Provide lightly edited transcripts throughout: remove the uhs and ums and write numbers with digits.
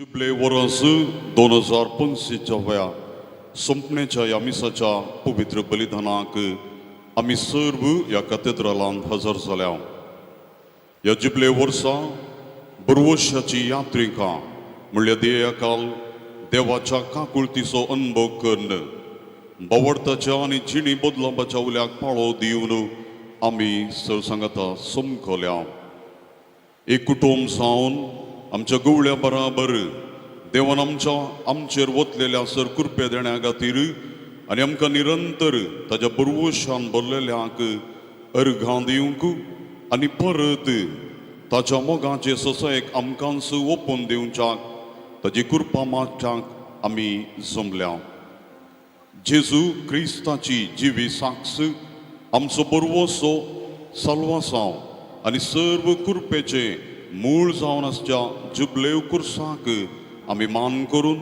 जुबले वर्स 2025 संपण्याच्या या मिसाच्या पवित्र बलिदानाक आम्ही सर्व या कॅथेड्रलांत हजर जाल्या. या जुबले वर्सा बरवर्षाची यात्रिका म्हणल्यार देयकाल देवाच्या काकुळतीचो अनुभव करणं, बावडताच्या आनी जिणी बदलावपाच्या उल्याक पाळो दिवन आम्ही सरसंगता समकल्या. एक कुटुंब जावन आमच्या गवळ्या बराबर देवान आमचेर वतलेल्या सर कृपे देण्या खातीर आनी आमकां निरंतर ताच्या बरवशान भरलेल्याक अर्घां दिवंक आनी परत ताच्या मोगाचे ससायक आमकांच ओपून दिवच्याक ताची कृपा मागच्याक आमी जमल्या. जेजू क्रिस्ताची जिवी साक्ष आमचो बरवसो साल्वासांव आनी सर्व कृपेचे मूळ जावन आसच्या जुबले कुर्साक आमी मान करून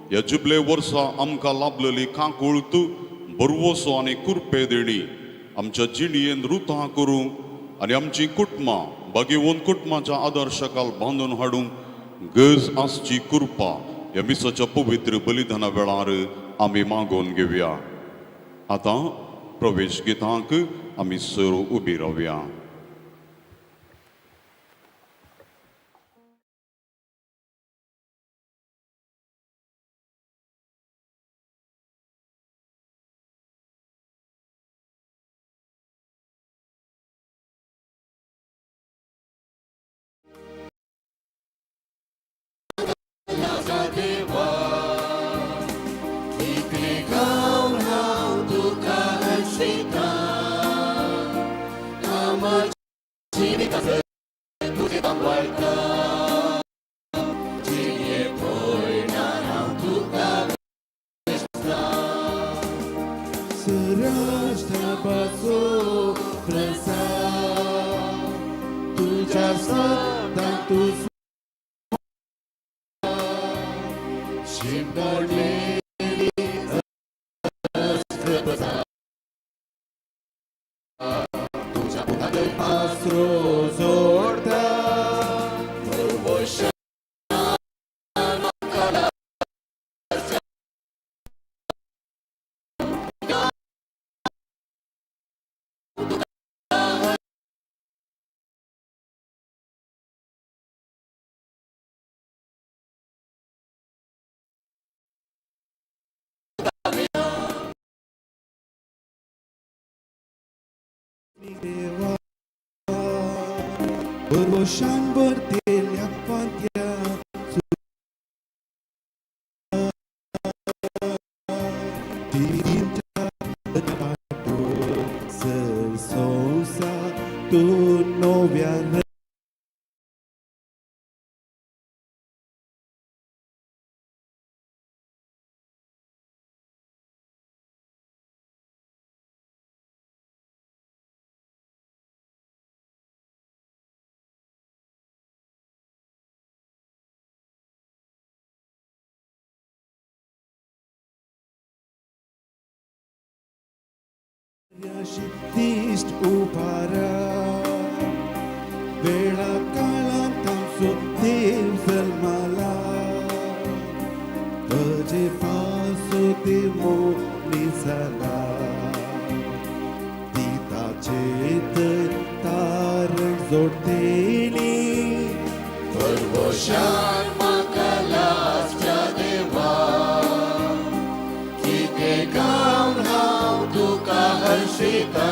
ह्या जुबले वर्सा आमकां लाभलेली काकुळत बरवसो आनी कृपे देणी आमच्या जिणयेन रुतां करूंक आनी आमची कुटुंबां बागेवन कुटुंबाच्या आदर्शकाल बांदून हाडूंक गरज आसची कृपा ह्या मिसाच्या पवित्र बलिदाना वेळार आमी मागोवन घेवया. आतां प्रवेश गितांक आमी सर उबी रावया. Bărboșan bărtelea pantea Tirința pato Să-l sousa Tu novia și ești upara Vela calantam sotim felmala Tăge faso de monisala Dita cetă tară zorteni Bărboșan măcălați cea deva Chite cam hau duca hărșita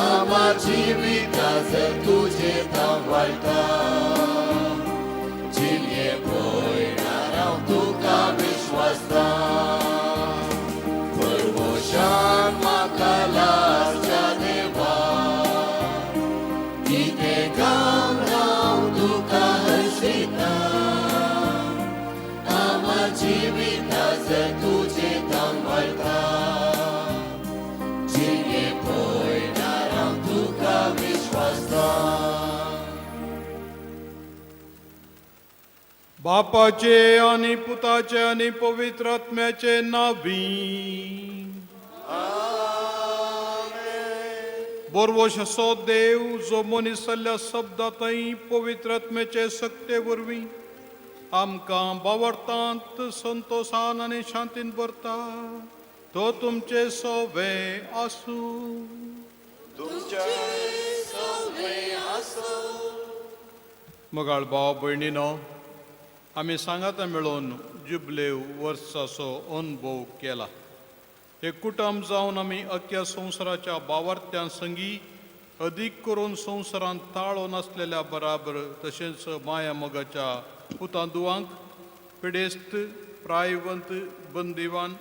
Amaci vitează tuge tam valta Cilie poi narau duca vișoasta Bărboșan măcălați cea deva Chite cam hau duca hărșita Amaci vitează tuge tam valta Cilie poi narau duca vișoasta बापाचे आणि पुताचे आणि पवित्र आत्म्याचे नावी बरवशसो देव जो मनीसल्या शब्दातही पवित्र आत्म्याचे सक्ते वरवी आमकां बावरतांत संतोषान आनी शांतीन भरता तो तुमचे सोवे आसूं. मगाळ भाव भयणीनो, आमी सांगाता मेळून जुबले वर्साचो अनुभव केला. एक कुटुंब जावन आमी अख्ख्या संवसाराच्या बावार्थ्यां संगी अदीक करून संवसारांत ताळो नासलेल्या बराबर तशेंच माया मोगाच्या पुतांदुवांक पिडेस्त प्रायवंत बंदिवान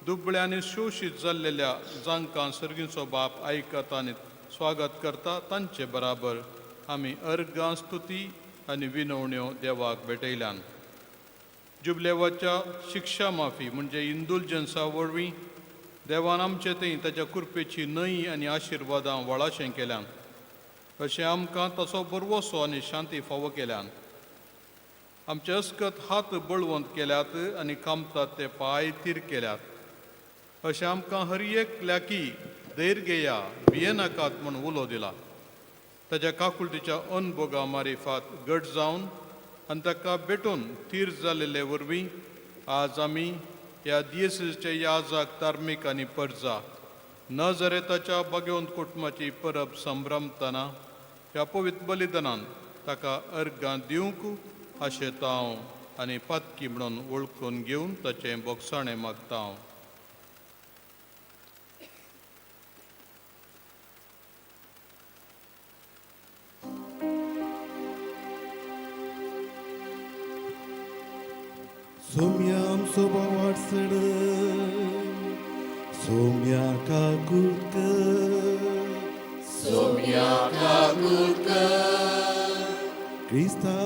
दुबळ्यांनी शोशीत जाल्लेल्या जांकां सर्गीचो बाप आयकता आनी स्वागत करता तांचे बराबर आमी अर्गां स्तुती आनी विनवण्यो देवाक भेटयल्यान. जुबलेवाच्या शिक्षा माफी म्हणजे इंदुलजन्सा वरवीं देवान आमचे थंय ताच्या कृपेची न्हंय आनी आशिर्वादां वळाशें केल्यान. अशें आमकां ताचो बरवसो आनी शांती फावो केल्यान. आमचे अस्कत हात बळवंत केल्यात आनी कामतात ते पांय थीर केल्यात. अशें आमकां हर एकल्याकी धैर्य घेया, भियेनाकात म्हूण उलो दिला. ताच्या काकुळटीच्या अनभोगा मारिफात घट जावन आनी ताका भेटून थीर जाल्ले वरवीं आज आमी ह्या दियेसीचे याजाक धार्मीक आनी परजा नजरेताच्या बागेवंत कुटुंबाची परब संभ्रमतना ह्या पवित्र बलिदानान ताका अर्गां दिवंक अशें हांव आनी पातकी म्हणून वळखून घेवन ताचें बोगसाणें मागता हांव. सोम्या आमचो बावाडसड सोम्या काकुळक क्रिस्ता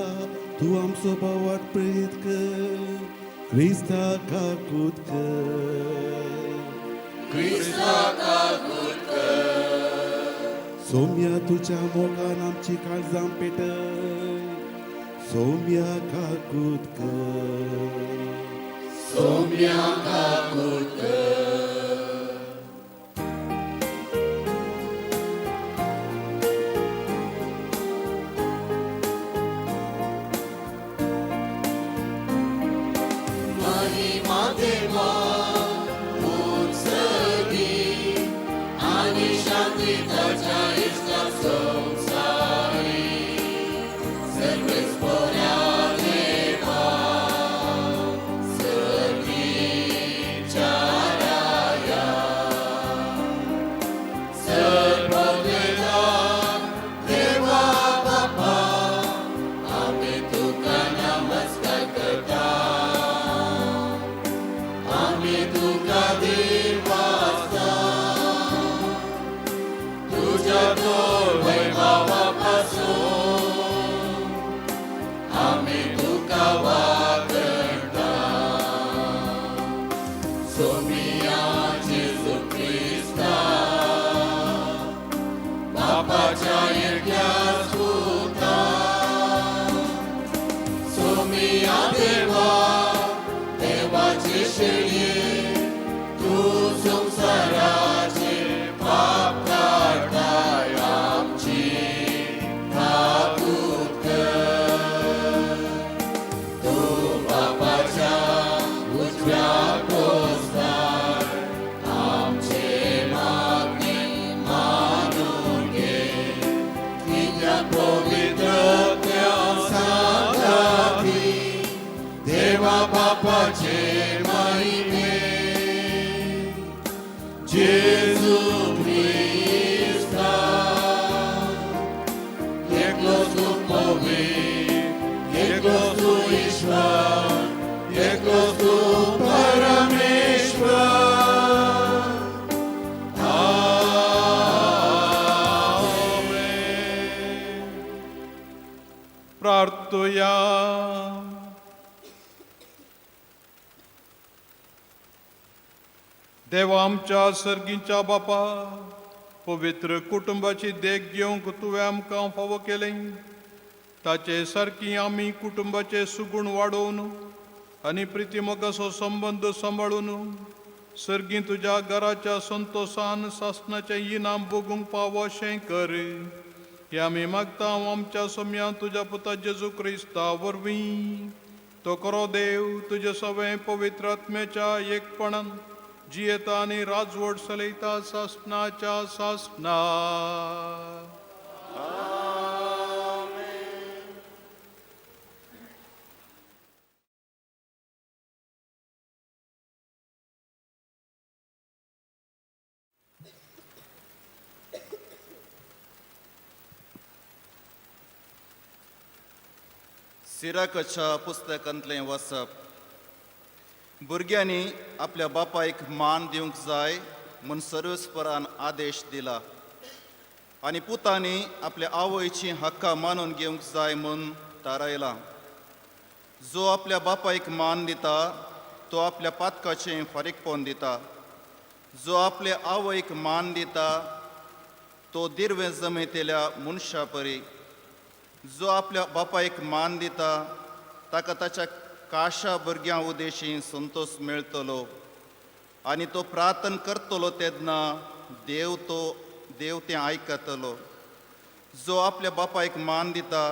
तूं आमचो बावाड प्रेरीत कर. क्रिस्ता काकुळक सोम्या तुझ्या मोगान आमची काळजां पेटय. सोम्या काकुळक महिमा देवा उत्सवी आणि शांती ताच्या इष्टा संसारी सर्वेच बऱ्या देवा सर्वीच्या राया सर्ववेदा देवा बापा आम्ही तुका नमस्कार करता. आम्ही तुका देवाचा तुझ्या तोर वैभवापासून आम्ही तुका वागणता. सोमिया जेजू ख्रिस्ता बापाच्या येद्या सुता सोमिया देवा देवाचे शेळये तू संसाराचे पाप काढताय आमची काकूत कर. तू बापाच्या उजव्या कोस्तार आमचे मागणी मानून घे. तुझ्या पवित्रत्या सांगाती देवा बापाचे महिमे जेजू ख्रिस्ता एकलोच तू पवित्र एकलोच तू ईश्वर एकलोच तू परमेश्वर. आमेन. प्रार्थया. देवा आमच्या सर्गीच्या बापा पवित्र कुटुंबाची देख घेवंक तुवें आमकां फावो केलें. ताचे सारकी आमी कुटुंबाचे सुगूण वाडोवन आनी प्रितीमोगाचो संबंद सांबाळून सर्गी तुज्या घराच्या संतोषान सासणाचें इनाम भोगूंक पावो अशें कर. हे आमी मागता आमच्या सोम्या तुज्या पुता जेजू क्रिस्ता वरवीं. तो करो देव तुझे सवय पवित्र आत्म्याच्या एकपणान जियेता आणि राजवट चलयता सासनाच्या सासना. सिराकच्या पुस्तकांतलें वाचप. भुरग्यांनी आपल्या बापायक मान दिवंक जाय म्हूण सर्वेस्परान आदेश दिला आनी पुतांनी आपल्या आवयची हक्कां मानून घेवंक जाय म्हूण थारायलां. जो आपल्या बापायक मान दिता तो आपल्या पातकाचें फारीकपण दिता. जो आपल्या आवयक मान दिता तो दिर्वे जमयतेल्या मनशा परी. जो आपल्या बापायक मान दिता ताका ताच्या काशा भुरग्यां उदेशी संतोष मेळटलो आनी तो प्रार्थना करतलो तेन्ना देव तें आयकतलो. जो आपल्या बापायक मान दिता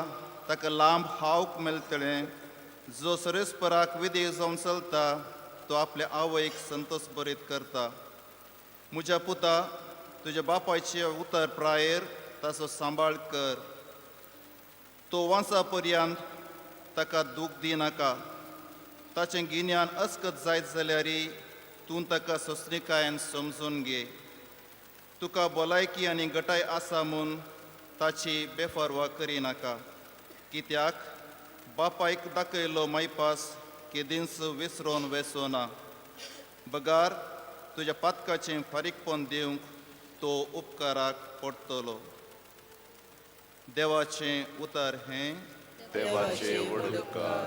ताका लांब हावक मेळटलें. जो सर्वेस्पराक विधेय जावन चलता तो आपल्या आवयक संतोष बरीत करता. म्हज्या पुता, तुज्या बापायचे उतर प्रायेर ताचो सांबाळ कर. तो वांसा पर्यंत ताका दूख दिनाका. ताचें गिन्यान अस्कत जायत जाल्यार तूं ताका सोंसणीकायेन समजून घे. तुका भलायकी आनी गटाय आसा म्हूण ताची बेफारवा करिनाका. कित्याक बापायक दाखयलो मायपास केदींच विसरोन वेसोना. बगार तुज्या पातकाचें फारीकपण दिवंक तो उपकाराक पडटलो. देवाचें उतर हें. देवाचे वडकार.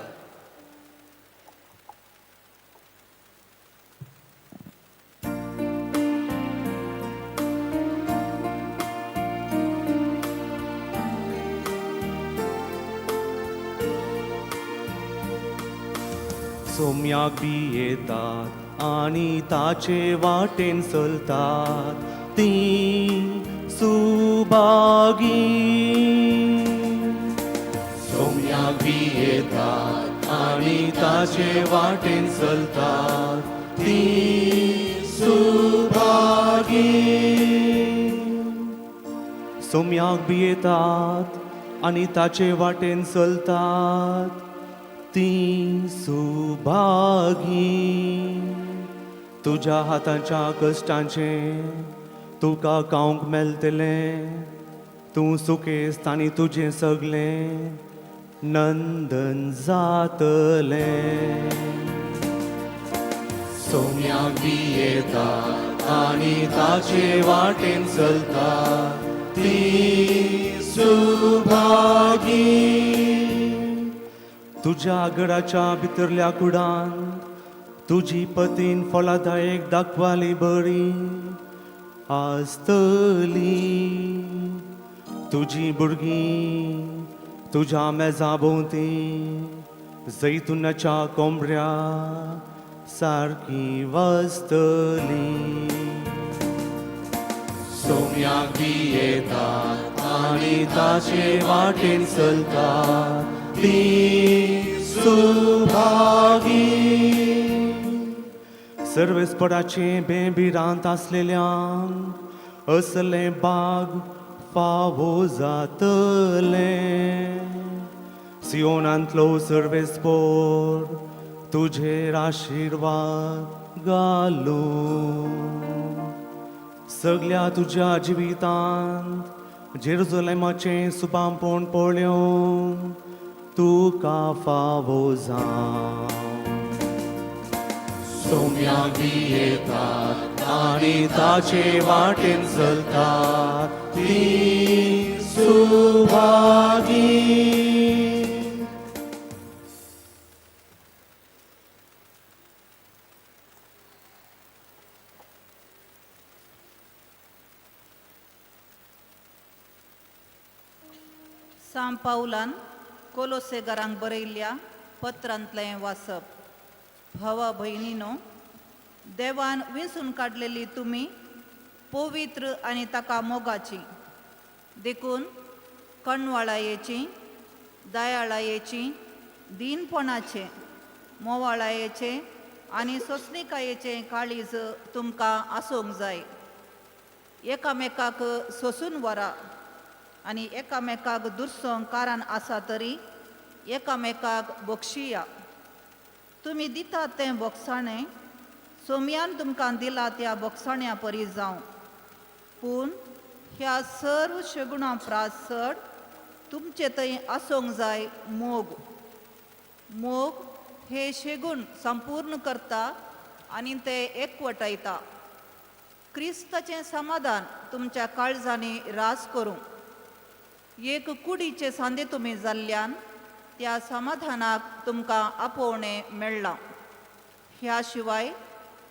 सोम्याक बी येतात आणि ताचे वाटेन चलतात ती सुभागी. सोम्याक बी येतात आणि ताचे वाटेन चलतात ती सुभागी. सोम्याक बी येतात आणि ताचे वाटेन चलतात ती सुभागी. तुझ्या हातांच्या कश्टांचे तुका खावंक मेळटलें. तूं सुखेस्त आनी तुजें सगळें नंदन जातलें. सोम्याक बी येतात आनी ताचे वाटेन चलतात ती सुभागी. तुझ्या घराच्या भितरल्या कुडांत तुजी पतीन फलदायक दाखवाली बरी आसतली. तुजी भुरगीं तुझ्या मेजा भोंवती जैतुनाच्या कोंबऱ्या सारकी वाजतली. सोम्याक बी येतात आनी ताचे वाटेन चलतात ती सुभागी. सर्वेस्पराचें बेबिरांत आसलेल्यांक असलें बाग फावो जातलें. सियोनांतलो सर्वेस्पोर तुझेर आशिर्वाद घालूं. सगळ्या तुज्या जिवितांत जेरुसलेमाचें सुबांपण पळोवन तुका फावो जावं. सोम्याक बी येतात आनी ताचे वाटेन चलतात ती सुभागी. सांत पावलान कोलोसेकारांक बरयल्ल्या पत्रांतलें वाचप. भावा भयणीनो, देवान वेंचून काडलेली तुमी पवित्र आनी ताका मोगाची, देखून कणवाळायेची, दयाळायेची, दिनपणाचे मोवाळायेचे आनी सोंसणिकायेचे काळीज तुमकां आसूंक जाय. एकामेकाक सोंसून व्हरा आनी एकामेकाक दुर्सोंक कारण आसा तरी एकामेकाक बक्षिया. तुमी दितात तें बोगसाणें सोमयान तुमकां दिला त्या बोगसाण्या परी जावं. पूण ह्या सर्व शगुणां प्रास चड तुमचे थंय आसूंक जाय मोग. मोग हे शेगूण संपूर्ण करता आनी ते एकवटायता. क्रिस्ताचें समाधान तुमच्या काळजांनी रास करूं. एक कुडीचे सांदे तुमी जाल्ल्यान त्या समाधानाक तुमकां आपोवणें मेळ्ळां. ह्या शिवाय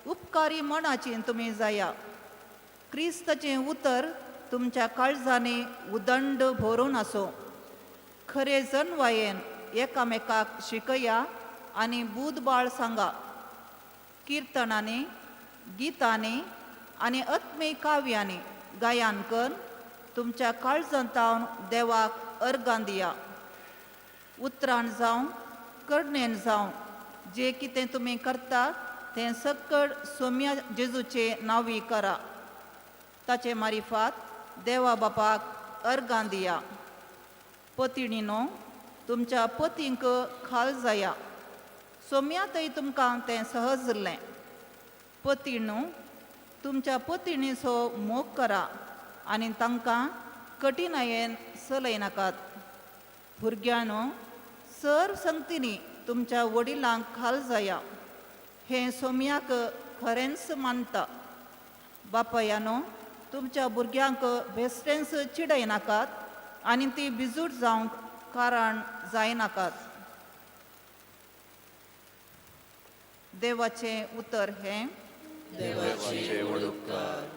उपकारी मनाची तुमी जाया. क्रिस्ताचें उतर तुमच्या काळजांनी उदंड भरून आसूं. खरे जनवायेन एकामेकाक शिकया आनी बुधबाळ सांगा. किर्तनांनी, गितांनी आनी आत्मीय काव्यांनी गायन करून तुमच्या काळजांतावन देवाक अर्गां दिया. उतरान जावं करणेन जावं जें कितें तुमी करता तें सकट सोम्या जेजूचे नांवी करा. ताचे मारिफात देवा बापाक अर्गां दिया. पतिणीनो, तुमच्या पतींक खाल जाया. सोम्या थंय तुमकां तें सहज जाल्लें. पतिणो, तुमच्या पतिणीचो मोग करा आनी तांकां कठिनायेन चलयनाकात. भुरग्यांनो, सर्व संगतींनी तुमच्या वडिलांक खाल जाया. हें सोम्याक खरेंच मानता. बापायानो, तुमच्या भुरग्यांक बेश्टेंच चिडयनाकात आनी ती बिजूट जावंक कारण जायनाकात. देवाचें उतर हें देवाचे वडुपकार.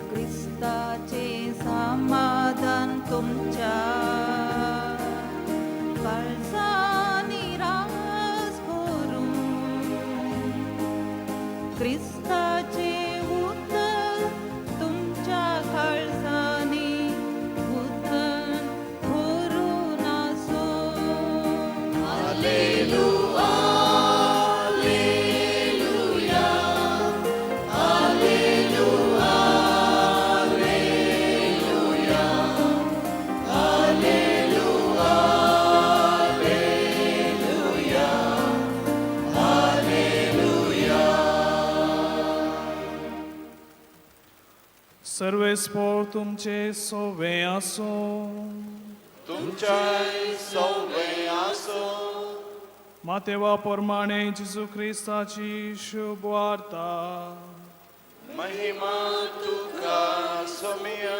क्रिस्ताचे समाधान तुमच्या काळजांनी रास करूं. क्रिस्ताचे उतर तुमच्या काळजांनी उतर भरून आसूं. सर्वेस्पोर तुमचे सोवे आसो. तुमच्या सौवे आसो. मातेवा प्रमाणे जेजू ख्रिस्ताची शुभ वार्ता. महिमा तुका सोम्या.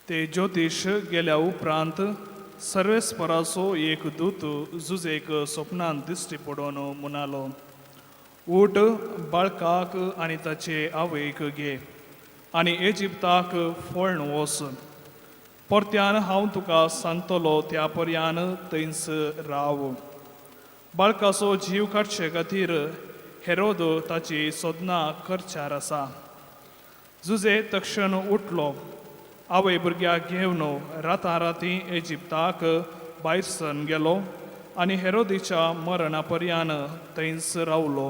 ते ज्योतिष गेल्या उपरांत सर्वेस्पराचो एक दूत जुजेक स्वप्नांत दिश्टी पडून म्हणालो, उठ, बाळकाक आनी ताचे आवयक घे आनी इजिप्ताक पळून वच. परत्यान हांव तुका सांगतलो त्या पर्यान थंयच राव. बाळकाचो जीव काडचे खातीर हेरोद ताची सोदना करच्यार आसा. जुजे तक्षण उठलो, आवय भुरग्याक घेवन राताराती इजिप्ताक भायर सरून गेलो आनी हेरोदीच्या मरणा पर्यान थंयच रावलो.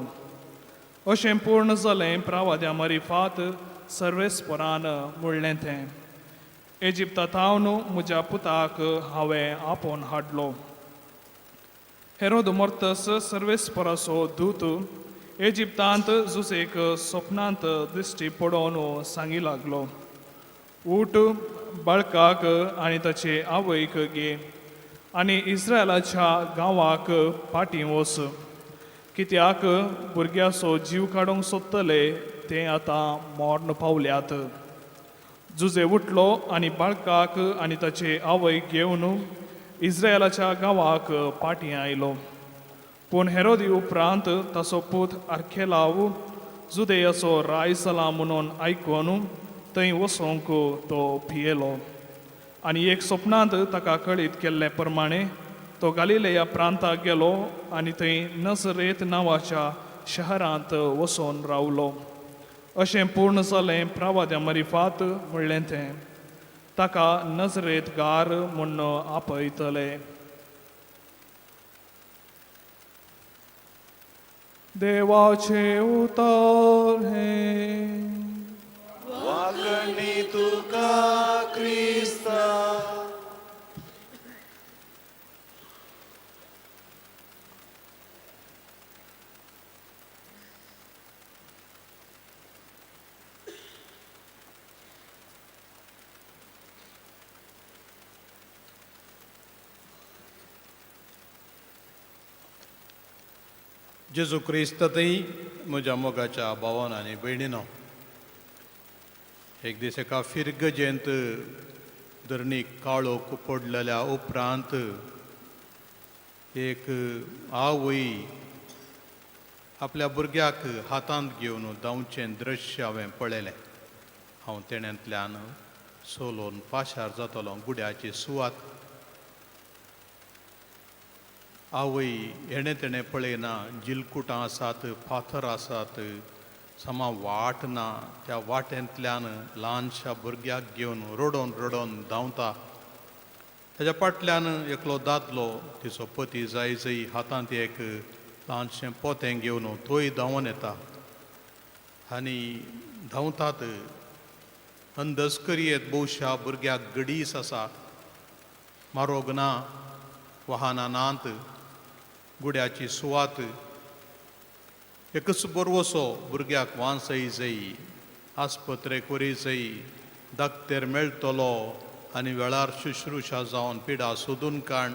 अशें पूर्ण जालें प्रावाद्या मरिफात सर्वेस्परान म्हणलें तें. इजिप्तांतावन म्हज्या पुताक हांवें आपोवन हाडलो. हेरोद मोर्तस सर्वेस्पराचो दूत इजिप्तांत जुसेक स्वप्नांत दिश्टी पडोवन सांगी लागलो, उठ, बाळकाक आनी ताचे आवयक घे आनी इस्रायलाच्या गांवाक पाटी वच, कित्याक भुरग्याचो जीव काडूंक सोदतले ते आतां मरण पावल्यात. जुजे उठलो आनी बाळकाक आनी ताचे आवयक घेवन इस्रायलाच्या गांवाक पाटी आयलो. पूण हेरोदी उपरांत ताचो पूत आर्खेलाव जुदेयाचो राय जाला म्हणून आयकून थंय वचूंक तो भियेलो. आनी एक स्वप्नांत ताका कळीत केल्ले प्रमाणे तो गालिलेया प्रांताक गेलो आनी थंय नजरेत नांवाच्या शहरांत वचून रावलो. अशें पूर्ण जालें प्रावाद्या मरिफात म्हणलें तें. ताका नजरेत गार म्हूण आपयतले. देवाचे उतर हे वागणी तुका क्रिस्ता. जेजू क्रिस्तातय म्हज्या मोगाच्या भावान आनी भयणीनो, एक दीस एका फिर्ग जयंत धरणीक काळोख पडलेल्या उपरांत एक आवय आपल्या भुरग्याक हातांत घेवन धांवचें दृश्य हांवें पळयलें. हांव तेण्यांतल्यान सोलोन पाशार जातलो. गुड्याची सुवात आवय हेणें तेणें पळयना. जिलकुटां आसात, फातर आसात, समा वाट ना. त्या वाटेंतल्यान ल्हानशा भुरग्याक घेवन रडोन रडोन धांवता. ताच्या फाटल्यान एकलो दादलो, तिचो पती जाय जई हातांत एक ल्हानशें पोतें घेवन तोय धांवन येता आनी धांवतात. अंधस्करीयेत भोवशा भुरग्याक गडीस आसा, मारोग ना, वाहनां नात. गुड्याची सुवात एकच बरवसो भुरग्याक वांसय जायी, आस्पत्रेक व्हरी जायी, दाखतेर मेळटलो आनी वेळार शुश्रुशा जावन पिडा सोदून काण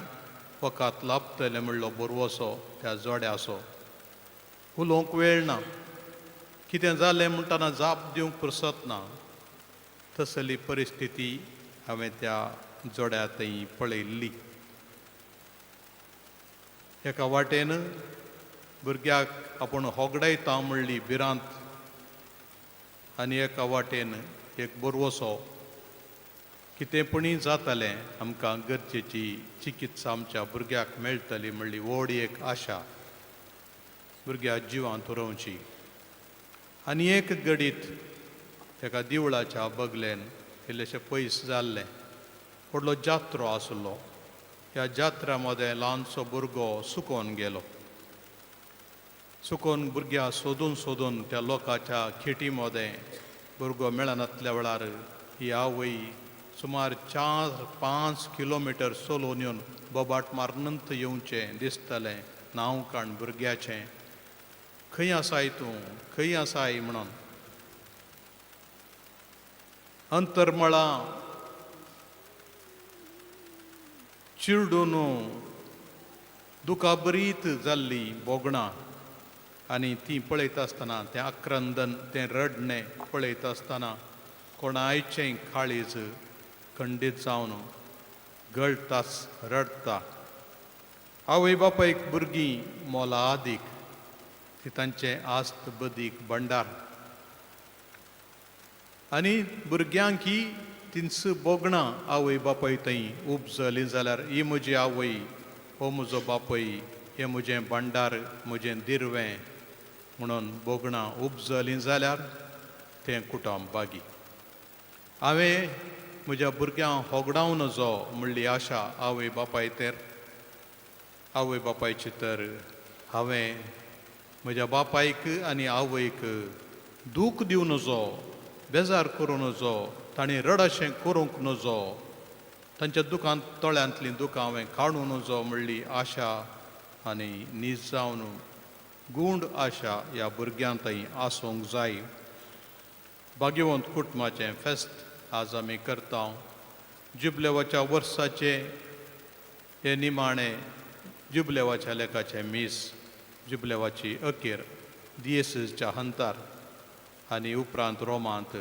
वकात लाभतले म्हणलो बरवसो त्या जोड्याचो. उलोवंक वेळ ना, कितें जालें म्हणटना जाप दिवंक फुरसत ना. तसली परिस्थिती हांवें त्या जोड्या थंय पळयल्ली. एका वाटेन भुरग्याक आपूण होगडायता म्हणली भिरांत, आनी एका वाटेन एक बरवसो कितेंपणी जातालें, आमकां गरजेची चिकित्सा आमच्या भुरग्याक मेळटली म्हणली व्हड एक आशा भुरग्या जिवांत उरोवची. आनी एक घडीत एका देवळाच्या बगलेन इल्लेशें पयस जाल्लें व्हडलो जात्रो आसलो. ह्या जात्रा मदें ल्हानसो भुरगो सुकोन गेलो. सुकोन भुरग्या सोदून सोदून त्या लोकाच्या खेटी मदें भुरगो मेळनातल्या वेळार ही आवय सुमार 4-5 किलोमिटर चलोवन येवन बोबाट मारनंत येवचें दिसतालें नांव काण भुरग्याचें. खंय आसाय तूं, खंय आसाय म्हणून. अंतर्मळां चिरडून दुखाबरीत जाल्ली बोगणां आनी तीं पळयत आसतना तें आक्रंदन, तें रडणें पळयत आसतना कोणायचें काळीज खंडीत जावन गळटाच रडता. आवय बापायक भुरगीं मोलादीक, ती तांचें आस्त बदीक भंडार. आनी भुरग्यांक ही तिनस बोगणां आवय बापाय थंय उपजलीं जाल्यार ही म्हजी आवय, हो म्हजो बापय, हें म्हजें भंडार, म्हजें दिरवें म्हणून बोगणां उपजलीं जाल्यार तें कुटुंब बागी. हांवें म्हज्या भुरग्यांक होगडावन नजो म्हणली आशा आवय बापाय तेर. आवय बापायची तर हांवें म्हज्या बापायक आनी आवयक दूख दिवं नजो, बेजार करूं नजो, तांणी रडशें करूंक नजो, तांच्या दुखांत तळ्यांतलीं दुखां हांवें काडूं नजो म्हणली आशा आनी नीज जावन गूंड आशा ह्या भुरग्यांतय आसूंक जाय. भाग्यवंत कुटुंबाचें फेस्त आज आमी करता. जुबलेवाच्या वर्साचे हे निमाणे जुबलेवाच्या लेखाचे मीस, जुबलेवाची अखेर दियेसच्या हंतार आनी उपरांत रोमांत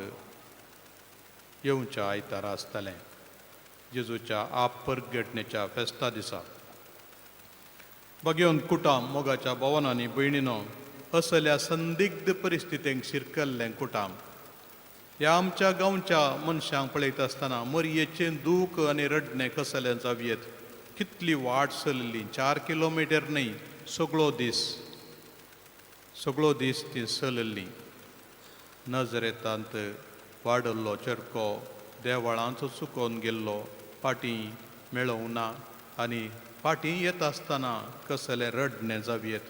येवच्या आयतार आसतलें, जेजूच्या आप परगटणेच्या फेस्ता दिसा. भाग्यवंत कुटाम मोगाच्या भवनांनी भयणीनो, असल्या संदिग्ध परिस्थितींक शिरकल्लें कुटाम ह्या आमच्या गांवच्या मनशांक पळयता आसतना मरयेचें दूख आनी रडणें कसलें जावयेत. कितली वाट चलली, 4 किलोमिटर न्ही, सगळो दीस ती चलली. नजरेंतांत वाडल्लो चरको देवळांत चुकोवन गेल्लो, फाटीं मेळोंक ना आनी फाटीं येता आसतना कसलें रडणें जावयेत.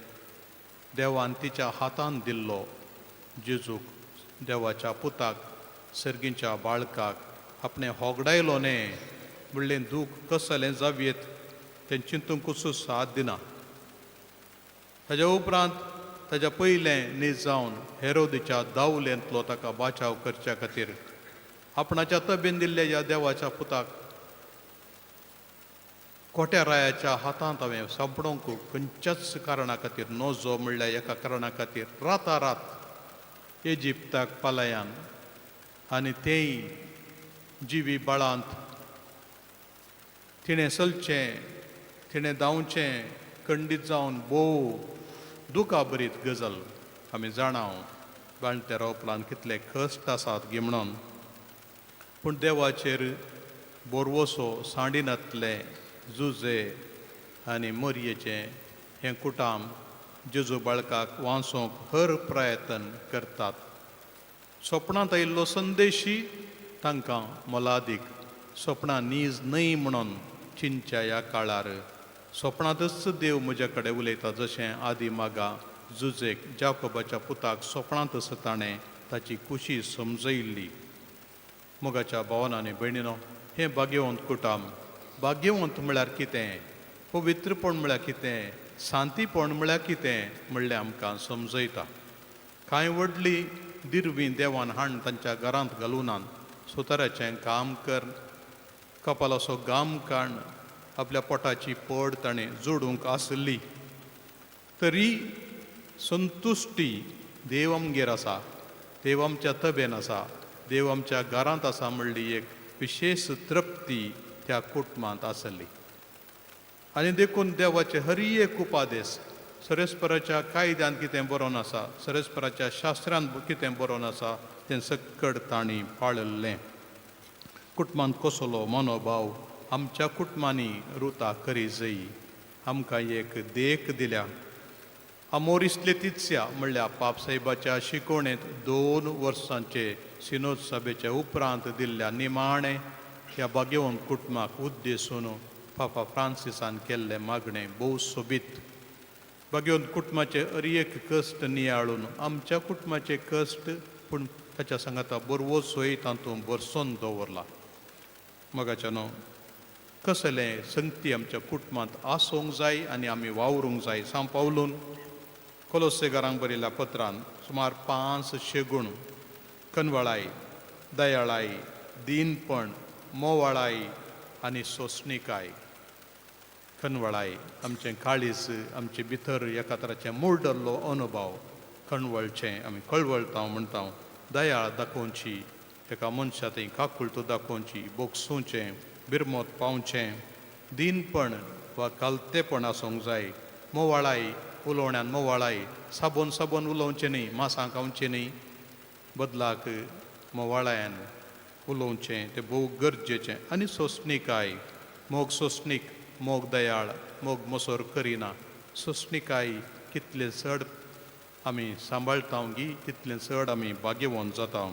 देवान तिच्या हातांत दिल्लो जेजूक, देवाच्या पुताक, सर्गीच्या बाळकाक आपणें होगडायलो न्ही म्हणलें दूख कसलें जावयेत तें चिंतूंकूच साथ दिना. ताच्या उपरांत ताच्या पयलें न्हीज जावन हेरोदीच्या दावलेंतलो ताका बाचाव करच्या खातीर आपणाच्या तबेन दिल्ल्या ह्या देवाच्या पुताक कोट्यारायाच्या हातांत हांवें सांपडोवंक खंयच्याच कारणा खातीर नजो म्हणल्यार एका कारणा खातीर रातारात इजिप्ताक पालयान आनी तेय जिवी बाळांत तिणें चलचें, तिणें धांवचें, खंडीत जावन भोव दुखाबरीत गजाल आमी जाणाव. बाळंतेरा उपरांत कितले कश्ट आसात गे म्हणून, पूण देवाचेर बोरवोसो सांडिनातले जुजे आनी मरयेचें हें कुटाम जेजू बाळकाक वाचोवंक हर प्रयत्न करतात. स्वप्नांत आयिल्लो संदेशी तांकां मोलादीक, स्वप्नां नीज न्हय म्हणून चिंतच्या ह्या काळार स्वप्नांतच देव म्हजे कडेन उलयता. जशें आदी मागा जुजेक जाकोबाच्या पुताक स्वप्नांतच ताणें ताची कुशी समजयल्ली. मोगाच्या भावनांनी भयणीनो, हें भाग्यवंत कुटाम. भाग्यवंत म्हळ्यार कितें, पवित्रपण म्हळ्यार कितें, शांतीपण म्हळ्यार कितें म्हणलें आमकां समजयता. कांय व्हडली दिरवीं देवान हाडून तांच्या घरांत घालूनात. सुताराचें काम कर, कपालाचो गाम काड, आपल्या पोटाची पड ताणें जोडूंक आसली, तरी संतुश्टी देव आमगेर आसा, देव आमच्या तबेन आसा, देव आमच्या घरांत आसा म्हणली एक विशेश तृप्ती त्या कुटुंबांत आसली. आनी देखून देवाचे हर एक उपादेश सरेस्पराच्या कायद्यान कितें बरोवन आसा, सरेस्पराच्या शास्त्रांत कितें बरोवन आसा तें सक्कड तांणी पाळिल्लें. कुटुंबांत कसलो मनोभाव आमच्या कुटुंबांनी रुता करी जाय. आमकां एक देख दिल्या. आमोरिस लेतित्सिया म्हणल्यार पापसाहेबाच्या शिकवणेंत 2 वर्सांचे सिनोद सभेचे उपरांत दिल्ल्या निमाणे ह्या भाग्यवंत कुटुंबाक उद्देशून पापा फ्रांसिसान केल्लें मागणें भोव सोबीत. भाग्यवंत कुटुंबाचे हर एक कश्ट नियाळून आमच्या कुटुंबाचे कश्ट, पूण ताच्या सांगाता बरवो सोय तातूंत भरसून दवरला. मोगाच्या न्हू, कसलें संगती आमच्या कुटुंबांत आसूंक जाय आनी आमी वावरूंक जाय. सांपावलून कोलोसेकारांक बरयल्ल्या पत्रांत सुमार 500 गूण कनवळाय, दयाळाय, दीनपण, मोवाळाय आनी सोंसणीकाय. कनवळाय आमचें काळीज, आमचे भितर एका तराचें मोडल्लो अनुभव कणवळचें आमी कळवळटा म्हणटा. दयाळ दाखोवची, एका मनशा थंय काकुळटो दाखोवची, बोगसूचें, बिरमोत पावचें. दीनपण वा कालतेपण आसूंक जाय. मोवाळाय, उलोवण्यान मोवाळाय, साबोन उलोवचें न्ही, मांसां खावचें न्ही, बदलाक मोवाळ्यान उलोवचें तें भोव गरजेचें. आनी सोंसणीकाय, मोग सोंसणीक, मोग दयाळ, मोग मसोर करिना. सोंसणीकाय कितले चड आमी सांबाळटा गी तितलें चड आमी भाग्यवंत जाता.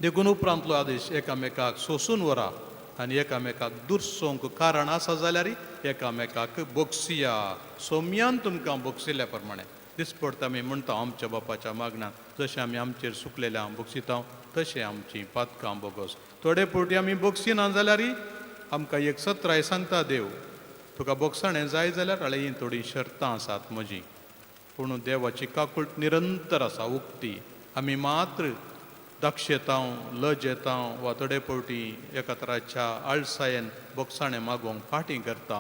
देखून उपरांतलो आदेश एकामेकाक सोंसून व्हरा आनी एकामेकाक दुर्सोंक कारण आसा जाल्यार एकामेकाक बोगसिया. सोम्यान तुमकां बोगसिल्ल्या प्रमाणे दिसपडटा आमी म्हणटा आमच्या बापाच्या मागणान जशें आमी आमचेर सुकलेल्या बोगसिता तशें आमची पातकां बोगोस. थोडे फावटी आमी बोगसिना जाल्यार आमकां एक सत्राय सांगता देव तुका बोगसाणें जाय जाल्यार ही थोडी शर्तां आसात म्हजी. पूण देवाची काकूट निरंतर आसा उक्ती. आमी मात्र दक्ष येतां लज येतां वा थोडे फावटी एका तराच्या आळसायेन बोगसाणें मागोवंक फाटीं करता.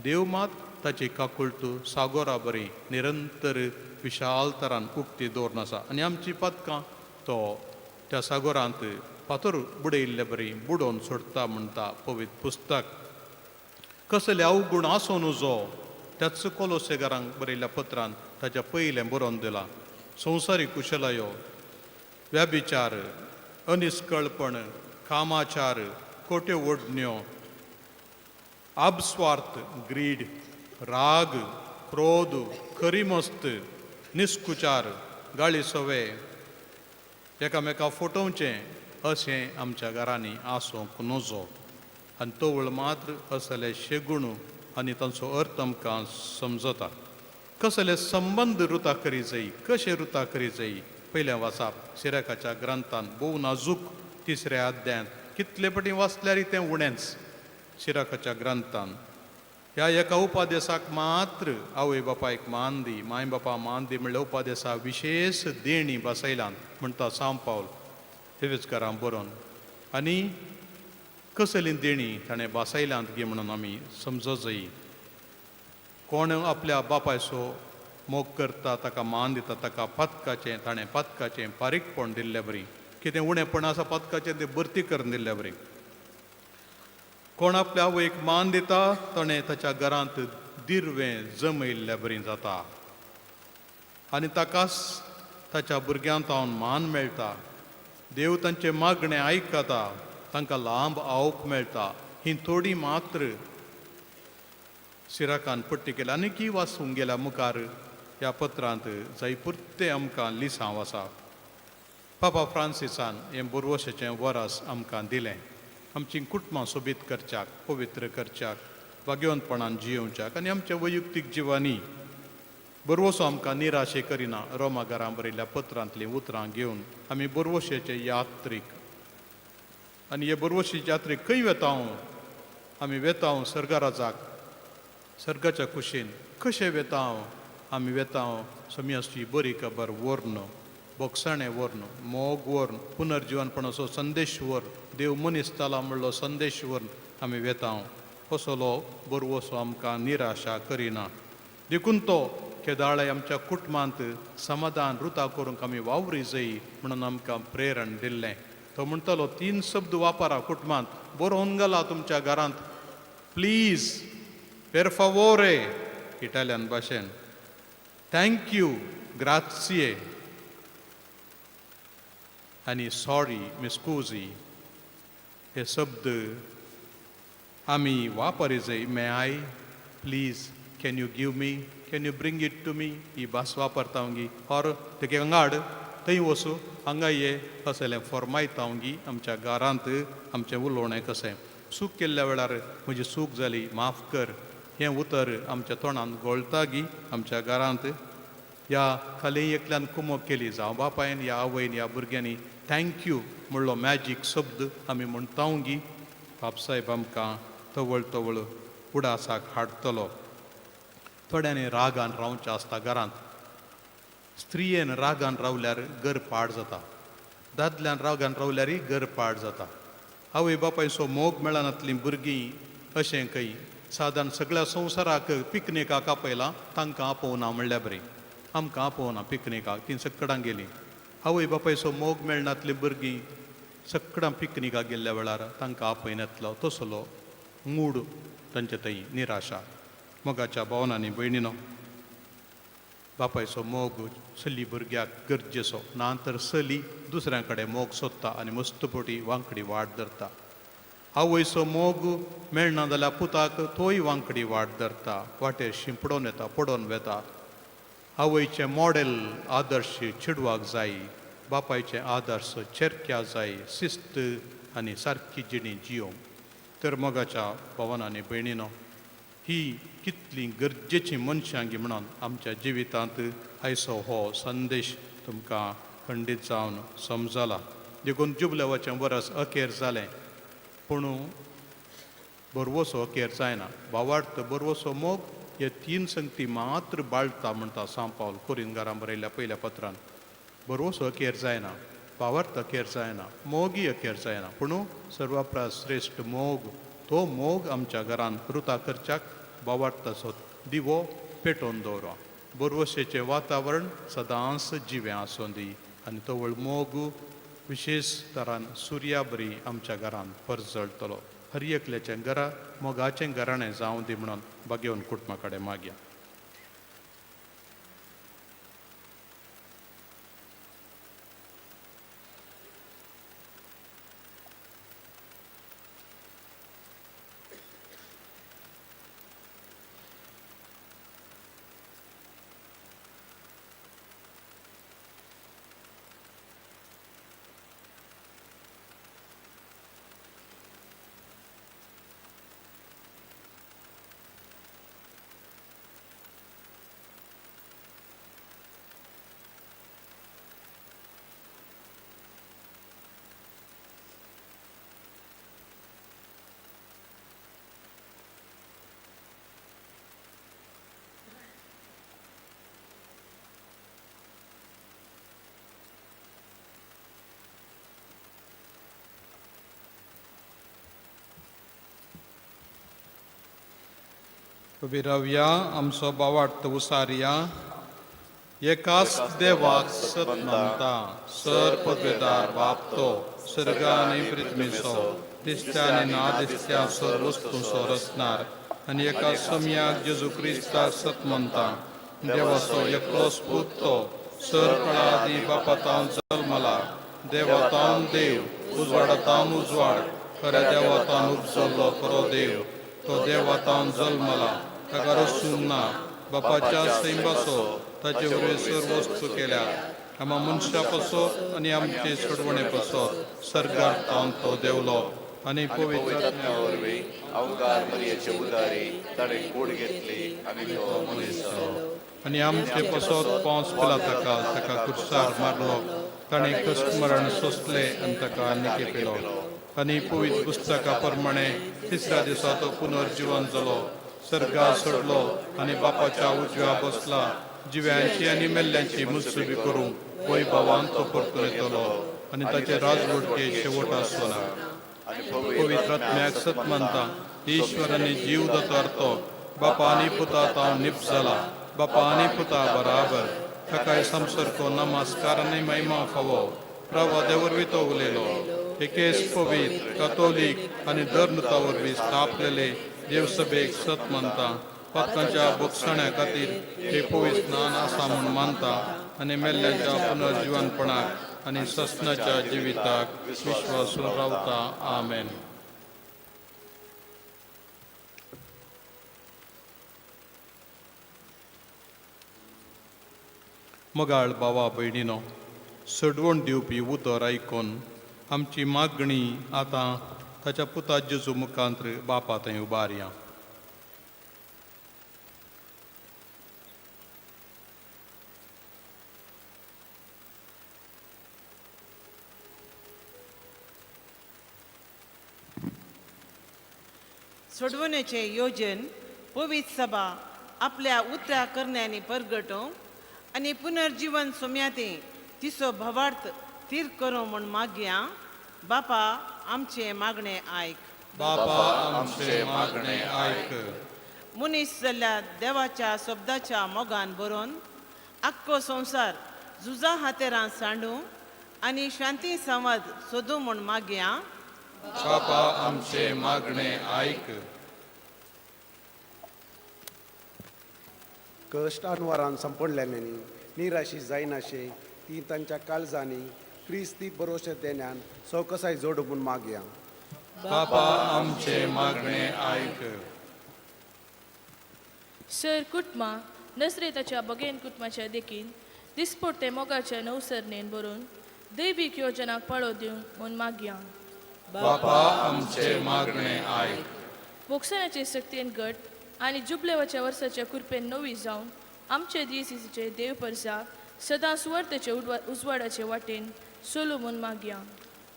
देव मात ताची काकूट सागोरा बरी निरंतर विशाल तरान उक्ती दवरून आसा. आनी आमची पदकां तो त्या सागोरांत फातर बुडयल्ले बरी बुडोवन सोडटा म्हणटा पवित्र पुस्तक. कसले अवगुण आसूं नजो त्याच कोलोसेकारांक बरयल्ल्या पत्रांत ताच्या पयलें बरोवन दिलां. संवसारीक कुशलायो, व्याभिचार, अनिस्कळपण, कामाचार, खोट्यो ओडण्यो, आबस्वार्थ, ग्रीड, राग, क्रोध, खरी मस्त, निस्कुचार, गाळी सवे, एकामेका फटोवचें अशें आमच्या घरांनी आसूंक नजो. आनी तोवळ मात्र असले शेगुण आनी तांचो अर्थ आमकां समजता. कसले संबंद रुता करी जायी, कशें रुता करी जायी. पयलें वाचप सिराकाच्या ग्रंथांत भोव नाजूक 3ऱ्या अध्यायांत कितले पटी वाचल्यार तें उणेंच. सिराकाच्या ग्रंथांत ह्या एका उपादेसाक मात्र आवय बापायक मान दी, माय बापा मान दी म्हणल्यार उपादेसा विशेष देणी बसयलांत म्हणटा सांव पावल हेवेचकारां बरोवन. आनी कसली देणी ताणें बसयलांत गे म्हणून आमी समजो जायी. कोण आपल्या बापायचो मोग करता ताका मान दिता ताका पदकाचें ताणें पदकाचें पारीकपण दिल्लें बरी. कितें उणेंपण आसा पदकाचें तें भरती करून दिल्लें बरी. कोण आपल्या आवयक मान दिता ताणें ताच्या घरांत दिर्वें जमयल्लें बरी जाता. आनी ताकाच ताच्या भुरग्यांक तावन मान मेळटा. देव तांचें मागणें आयकता, तांकां लांब आवप मेळटा. ही थोडी मात्र सिराकान पट्टी केल्या. आनीकय वाचूंक गेल्या मुखार ह्या पत्रांत जायपुरते आमकां लिसांव आसा. पापा फ्रांसिसान हें बोरवोशेचें वरस आमकां दिलें आमची कुटुंबां सोबीत करच्याक, पवित्र करच्याक, भाग्यवंतपणान जियोवच्याक आनी आमच्या वैयक्तीक जिवानी. बोरवोसो आमकां निराशे करिना. रोमाकारां बरयल्ल्या पत्रांतलीं उतरां घेवन आमी बोरवोशेचे यात्रीक. आनी हे बोरवोशेचे यात्रेक खंय वेता आमी वेता सर्गाराजाक, सर्गाच्या कुशीन. कशें वेता आमी वेता समियाची बरी खबर व्हरून, बोगसाणें व्हरून, मोग व्हरून, पुनर्जिवनपणाचो संदेश व्हरून, देव मनीस जाला म्हणलो संदेश व्हरून आमी वेता. असलो बोरवोसो आमकां निराशा करिना. देखून तो केदाळे आमच्या कुटुंबांत समाधान रुता करूंक आमी वावरी जायी म्हणून आमकां प्रेरण दिल्लें. तो म्हणटलो 3 शब्द वापरा कुटुंबांत. बरोवन घाला तुमच्या घरांत. प्लीज, पेर फावोरे इटालियन भाशेन, थँक्यू, ग्राzie आनी सॉरी, मिस्कुजी हे शब्द आमी वापरी जाय. May I, please, can you give me, can you bring it to me ही भास वापरता गी. ऑर तेगे हांगाड थंय वचूं हांगा ये कसलें फॉर्मायता गी. आमच्या घरांत आमचें उलोवणें कशें. चूक केल्ल्या वेळार म्हजी चूक जाली माफ कर हें उतर आमच्या तोंडांत घोळटा गी. आमच्या घरांत ह्या खाली एकल्यान कुमक केली जावं बापायन या आवयन या भुरग्यांनी थँक्यू म्हणलो मॅजीक शब्द आमी म्हणटा गी. बापसाहेब आमकां तवळ तवळ उडासाक हाडटलो. थोड्यांनी रागान रावचें आसता घरांत. स्त्रियेन रागान रावल्यार घर पाड जाता. दादल्यान रागान रावल्यारय घर पाड जाता. आवय बापायचो मोग मेळनातलीं भुरगीं अशें खंय सादारण सगळ्या संवसाराक पिकनिकाक आपयलां तांकां आपोवना म्हणल्यार बरें. आमकां आपोवना पिकनिकाक, तीं सक्कडां गेलीं. आवय बापायचो मोग मेळनातलीं भुरगीं सक्कडां पिकनिकाक गेल्ल्या वेळार तांकां आपयनातलो. तसलो मूड तांचे थंय निराशा. मोगाच्या भावनांनी भयणीनो, बापायचो मोग चली भुरग्याक गरजेचो ना तर चली दुसऱ्या कडेन मोग सोदता आनी मस्तपोटी वांकडी वाट धरता. आवयचो मोग मेळना जाल्यार पुताक तोय वांकडी वाट धरता. वाटेर शिंपडोवन येता, पडोवन वेता. आवयचें मॉडेल आदर्श चिडवाक जाय. बापायचें आदर्श चेरक्या जाय. शिस्त आनी सारकी जिणी जियोवंक. तर मोगाच्या भावांनी भयणीनो, ही कितली गरजेची मनशांगी म्हणून आमच्या जिवितांत आयचो हो संदेश तुमकां खंडीत जावन समजला. देखून जुबलेवाचें वर्स अखेर जालें, पूण बरवसो अखेर जायना. भावार्थ बरवसो मोग हे 3 संगती मात्र बाळटा म्हणटा सांत पावल कोरिंतकारांक बरयल्ल्या पयल्या पत्रान. बरवसो अखेर जायना, भावार्थ अखेर जायना, मोगी अखेर जायना, पूण सर्वापरा श्रेश्ठ मोग, तो मोग आमच्या घरांत रुता करच्याक भावार्थाचो दिवो पेटोवन दवरा. बरवशेचें वातावरण सदांच जिवें आसूं दी आनी तो मोग विशेश तरान सुर्या बरी आमच्या घरांत परजळटलो. हर एकल्याचें घरा मोगाचें घराणें जावं दी म्हणून भाग्यवन कुटुंबा कडेन मागया. विरव्या आमचो भावार्थ उसारिया, एकाच देवाक सत मानता, सर पदवेदार बापतो, सर्गा आनी पृथ्वीचो, दिसत्या आनी ना दिसत्या सर वस्तूंचो रचणार, आनी एका सम्याक जेजू क्रिस्ताक सत मानता, देवाचो एकलोच पुतो, सर कळादी बापातावन जल्मला, देवातावन देव, उजवाडातावन उजवाड, खऱ्या देवातावन उपजल्लो खरो देव, तो देवातावन जल्मला, ताका रसून ना, बापाच्या सैंबाचो ताचे वरवीं सर्व वस्तू केल्या, आम्हा मनशा पासत आनी आमचे सोडवणे पासत सर्गार तावन तो देवलो आनी पवित्र आत्म्या वरवीं अवतार मरियेचे उदारी ताणें कूड घेतली आनी तो मनीस जालो. आनी आमचे पासत पावस पेला ताका कुर्सार मारलो, ताणें कश्ट मरण सोंसले आनी ताका निके पेलो, आनी पवित्र पुस्तका प्रमाणे तिसऱ्या दिसा तो पुनर्जीवन जालो, सर्गा सोडलो आनी बापाच्या उजव्या बसला, जिव्यांची आनी मेल्ल्यांची मुत्सुबी करूंक वैभवान तो परतून येतलो आनी ताचे राजवटके शेवट आसना. पवित्र आत्म्याक सत मानता, ईश्वरानी जीव दतारतो, बापा आनी पुता तावन निप जाला, बापा आनी पुता बराबर, ताकाय संसर्को नमस्कार आनी महिमा फावो, प्रवादे वरवीं तो उलयलो, एकेच पवित्र कॅथोलीक आनी धर्मता वरवीं स्थापलेले देवसभेक सत मानता, पातकांच्या भक्षण्या खातीर हे पवित्र स्नान आसा म्हूण मानता आनी मेल्ल्यांच्या पुनर्जीवनपणाक आनी ससनाच्या जिविताक विश्वासून रावता. आमेन. मोगाळ भावा भयणीनो, सडवण दिवपी उतर आयकून आमची मागणी आतां ताच्या पुता जेजू मुखांत्र बापा थंय उबारया. सोडवणेचे योजन पवित्र सभा आपल्या उतऱ्या करण्यांनी परगटो आनी पुनर्जीवन सोम्याते तिसो भवार्थ तीर करो म्हूण मागया. बापा आमचे मागणे आयक. बापा आमचे मागणे आयक. मनीस जाल्ल्या देवाच्या शब्दाच्या मोगान बरोवन आख्खो संवसार झुजा हातेरां सांडू आनी शांती संवाद सोदू म्हूण मागया. बापा आमचे मागणे आयक. कश्ट आनवारान संपडलेल्यांनी निराशी जायनाशे ती तांच्या काळजांनी क्रिस्ती भरोशे देण्यान सवकसाय जोड म्हूण मागया. बापा आमचे मागणे आयक. सर कुटुंबा नसरेताच्या बगेन कुटुंबाच्या देखीन दिसपट्टे मोगाच्या नवसरणेन बरोवन दैवीक योजनाक पाळो दिवंक म्हूण मागया. बापा आमचे मागणे ऐक. मोक्षाचे शक्तीन गट आणि जुबलेवाच्या वर्साच्या कृपेन नवी जावन आमचे दिसीचे देव परसा सदां सुवार्थेचे उजवाडाचे वाटेन सोलो म्हूण मागया.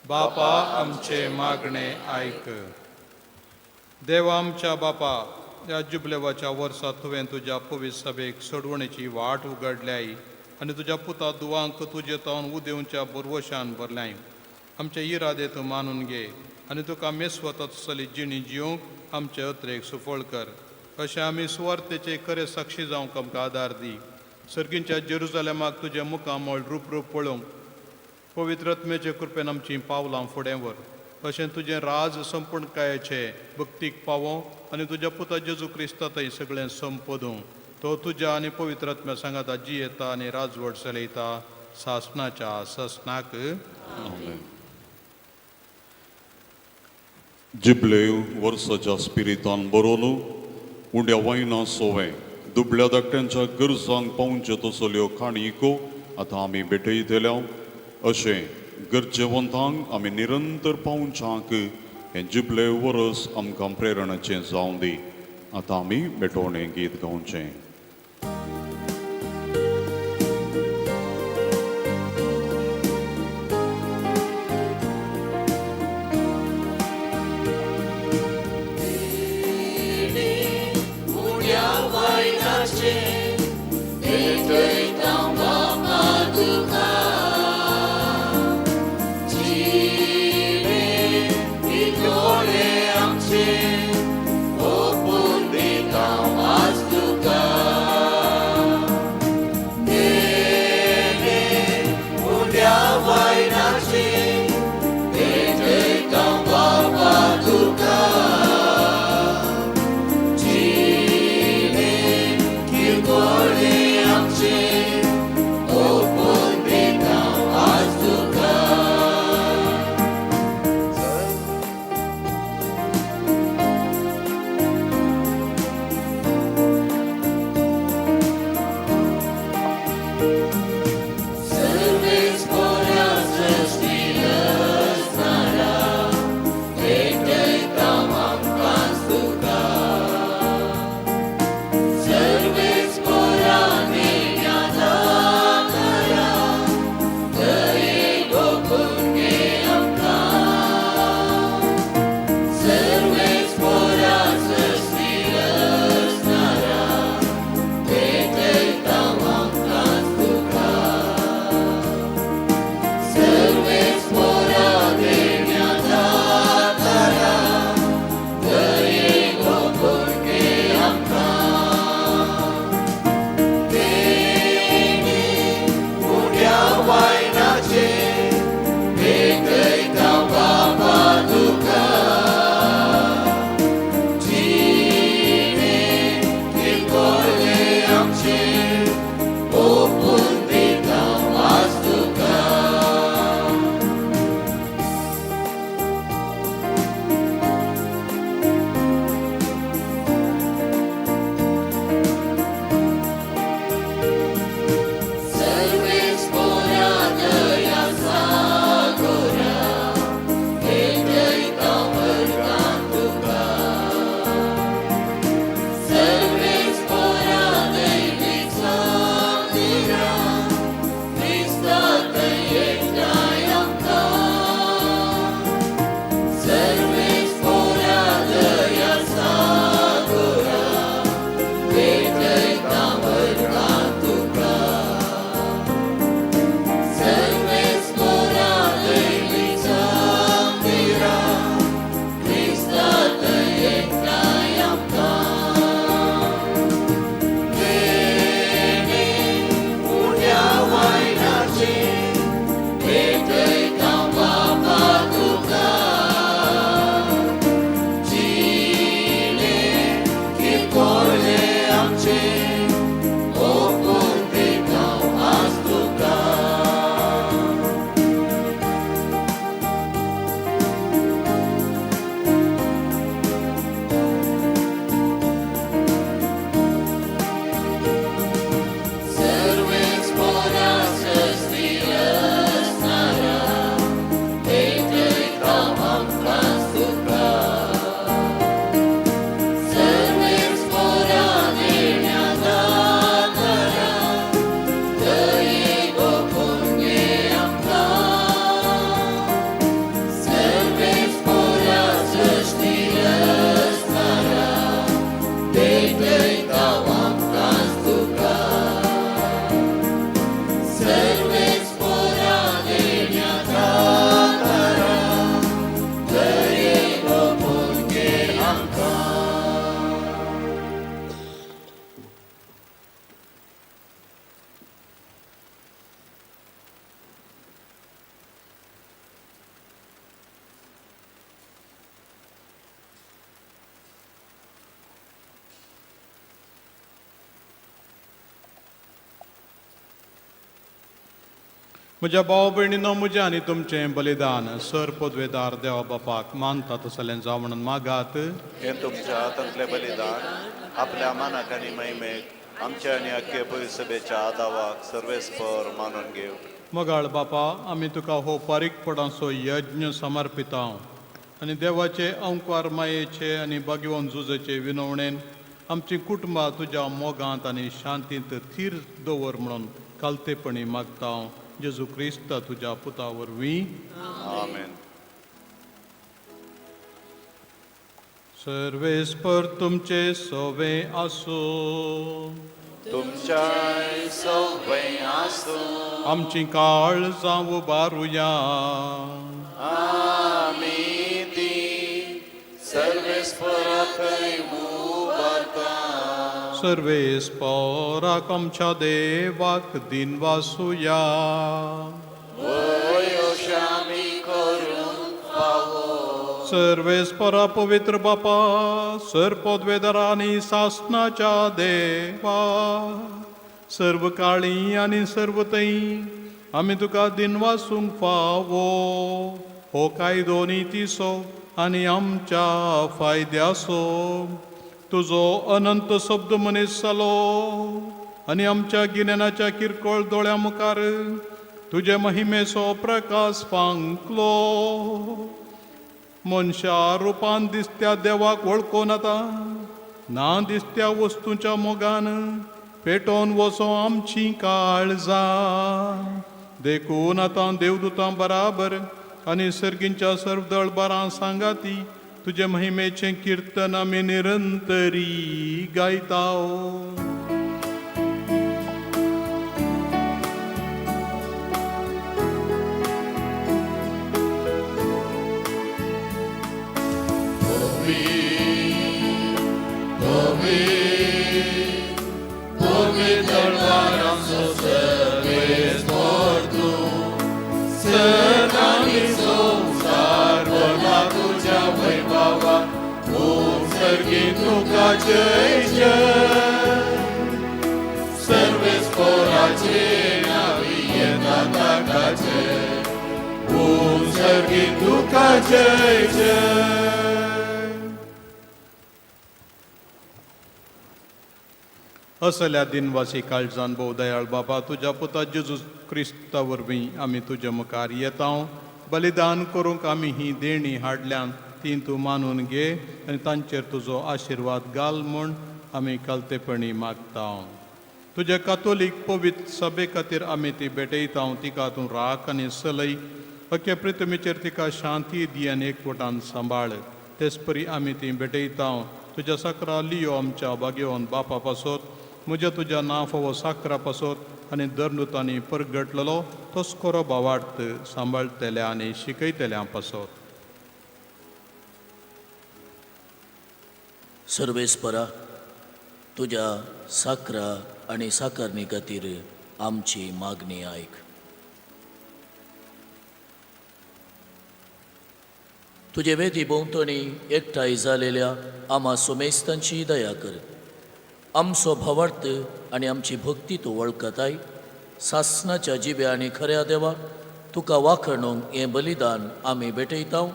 बापा आमचे मागणे ऐक. देवा आमच्या बापा, या जुबलेवाच्या वर्सात तुवें तुज्या पवित्र सभेक सोडवणेची वाट उगडल्याय आनी तुज्या पुता दुवांक तुजे तावन उदेवच्या बरवशान भरल्याय. आमचे इरादे तूं मानून घे आनी तुका मेस्वता तसली जिणी जिवंक आमचे अत्रेक सुफळ कर. अशें आमी सुवार्थेचे खरे साक्षी जावंक आमकां आदार दी. सर्गींच्या जेरुजालेमाक तुजें मुखामळ रूप पळोवंक पवित्र आत्मेचे कृपेन आमची पावलां फुडें व्हर. अशें तुजें राज संपूर्णकायेचे भक्तीक पावो आनी तुज्या पुता जेजू क्रिस्तांतय सगळें संपदूं. तो तुज्या आनी पवित्र आत्म्या सांगाता जियेता आनी राजवट चलयता सासणाच्या ससनाक. जिबलेव वर्साच्या स्पिरितान बरोवन उंड्या वायना सोवे दुबळ्या धाकट्यांच्या गरजांक पावचे तसल्यो खाणीको आतां आमी भेटयतल्या. अशें गरजेवंतांक आमी निरंतर पावच्याक हें जिबले वर्स आमकां प्रेरणाचें जावं दी. आतां आमी भेटोवणें गीत गावचें. Open the down as to God. म्हज्या भाव भयणीनो, म्हजें आनी तुमचें बलिदान सर पदवेदार देवा बापाक मानता तसलें जावं म्हणून मागात. हे तुमच्या हातांतलें बलिदान आपल्या मानाक आनी महिमेक आमच्या आनी अख्खे पवित्र सभेच्या आदावाक सर्वेस्पर मानून घेव. मगाळ बापा, आमी तुका हो पारीकपणाचो यज्ञ समर्पिता आनी देवाचे अंकार मायेचे आनी भगवंत झुजेचे विनवणेन आमची कुटुंबां तुज्या मोगांत आनी शांतींत थीर दवर म्हणून कालतेपणी मागता जेजू क्रिस्त तुज्या पुता वरवीं. आमेन. सर्वेस्पर तुमचे सोवे आसो. तुमच्या सवय आसो. आमची काळजां उबारुया. आमी ती सर्वेस्पराकय उबारता. सर्वेस्पराक आमच्या देवाक दिन वासुया. वयोशामी करून फावो. सर्वेस्परा पवित्र बापा, सर पदवेदारा आनी सासणाच्या देवा, सर्व काळी आनी सर्व तई आमी तुका दिन वासूंक फावो. हो कायदो नितीसो आनी आमच्या फायद्याचो. तुजो अनंत शब्द मनीस जालो आनी आमच्या गिन्यानाच्या किरकोळ दोळ्या मुखार तुजे महिमेचो प्रकाश फांकलो. मनशा रुपान दिसत्या देवाक वळखून आतां ना दिसत्या वस्तूंच्या मोगान पेटोवन वचो आमची काळजां. देखून आतां देवदूतां बराबर आनी सर्गींच्या सर्व दळबारां सांगाती तुजे महिमेचें किर्तन आमी निरंतरी गायता. तुका जय जय. सर्वेस्पराचे नावी येता ताका जय. ओम सर्गी तुका जय जय. असल्या दिनवासी काळजान भोव दयाळ बाबा, तुज्या पुता जेजू क्रिस्ता वरवीं आमी तुज्या मुखार येता. बलिदान करूंक आमी ही देणी हाडल्यान ती तूं मानून घे आनी तांचेर तुजो आशिर्वाद घाल म्हूण आमी कालतेपणी मागता. तुज्या कातोलीक पवित्र सभे खातीर आमी ती भेटयता. तिका तूं राख आनी सलय. अख्खे पृथ्वीचेर तिका शांती दी आनी एकवटान सांबाळ. तेच परी आमी ती भेटयता. तुज्या साकरा लियो आमच्या भाग्यवान बापा पासत, म्हज्या तुज्या नाफवो साकरा पासत आनी दरनुतांनी परगटलेलो तोच खरो भावार्थ सांबाळटल्या आनी शिकयतल्या पासत. सर्वेस्परा, तुज्या साकरा आनी साकारणी खातीर आमची मागणी आयक. तुजे वेदी भोंवतणी एकठांय जालेल्या आम्हा सोमेस्तांची दया कर. आमचो भावार्थ आनी आमची भक्ती तूं वळखताय. सासणाच्या जिब्या आनी खऱ्या देवा तुका वाखणूंक हें बलिदान आमी भेटयता.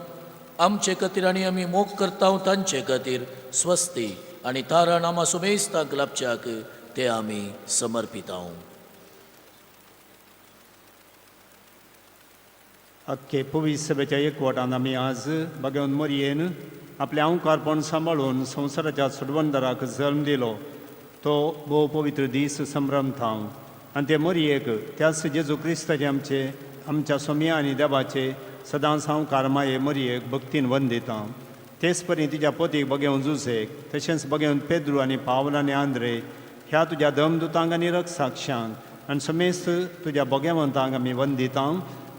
आमचे खातीर आनी आमी मोग करता तांचे खातीर स्वस्ती आनी तारण आम्हा सुमेस्तांक लाभच्याक ते आमी समर्पिता. अख्खे पवित्र सभेच्या एकवटान आमी आज भगवंत मरयेन आपलें अवकारपण सांबाळून संवसाराच्या सुडवंदराक जल्म दिलो. तो भोव पवित्र दीस संभ्रमता आनी ते मरयेक त्याच जेजू क्रिस्ताचे आमच्या सोम्या आनी देवाचे सदांच हांव कारमाये मरयेक भक्तीन वंदिता. तेच परी तिच्या पोतीक भगवंत जुसेक, तशेंच भगवंत पेद्रू आनी पावल आनी आंद्रे ह्या तुज्या दमदुतांक आनी रक्षसाक्षांक आनी समेस्त तुज्या भगवंतांक आमी वंदिता.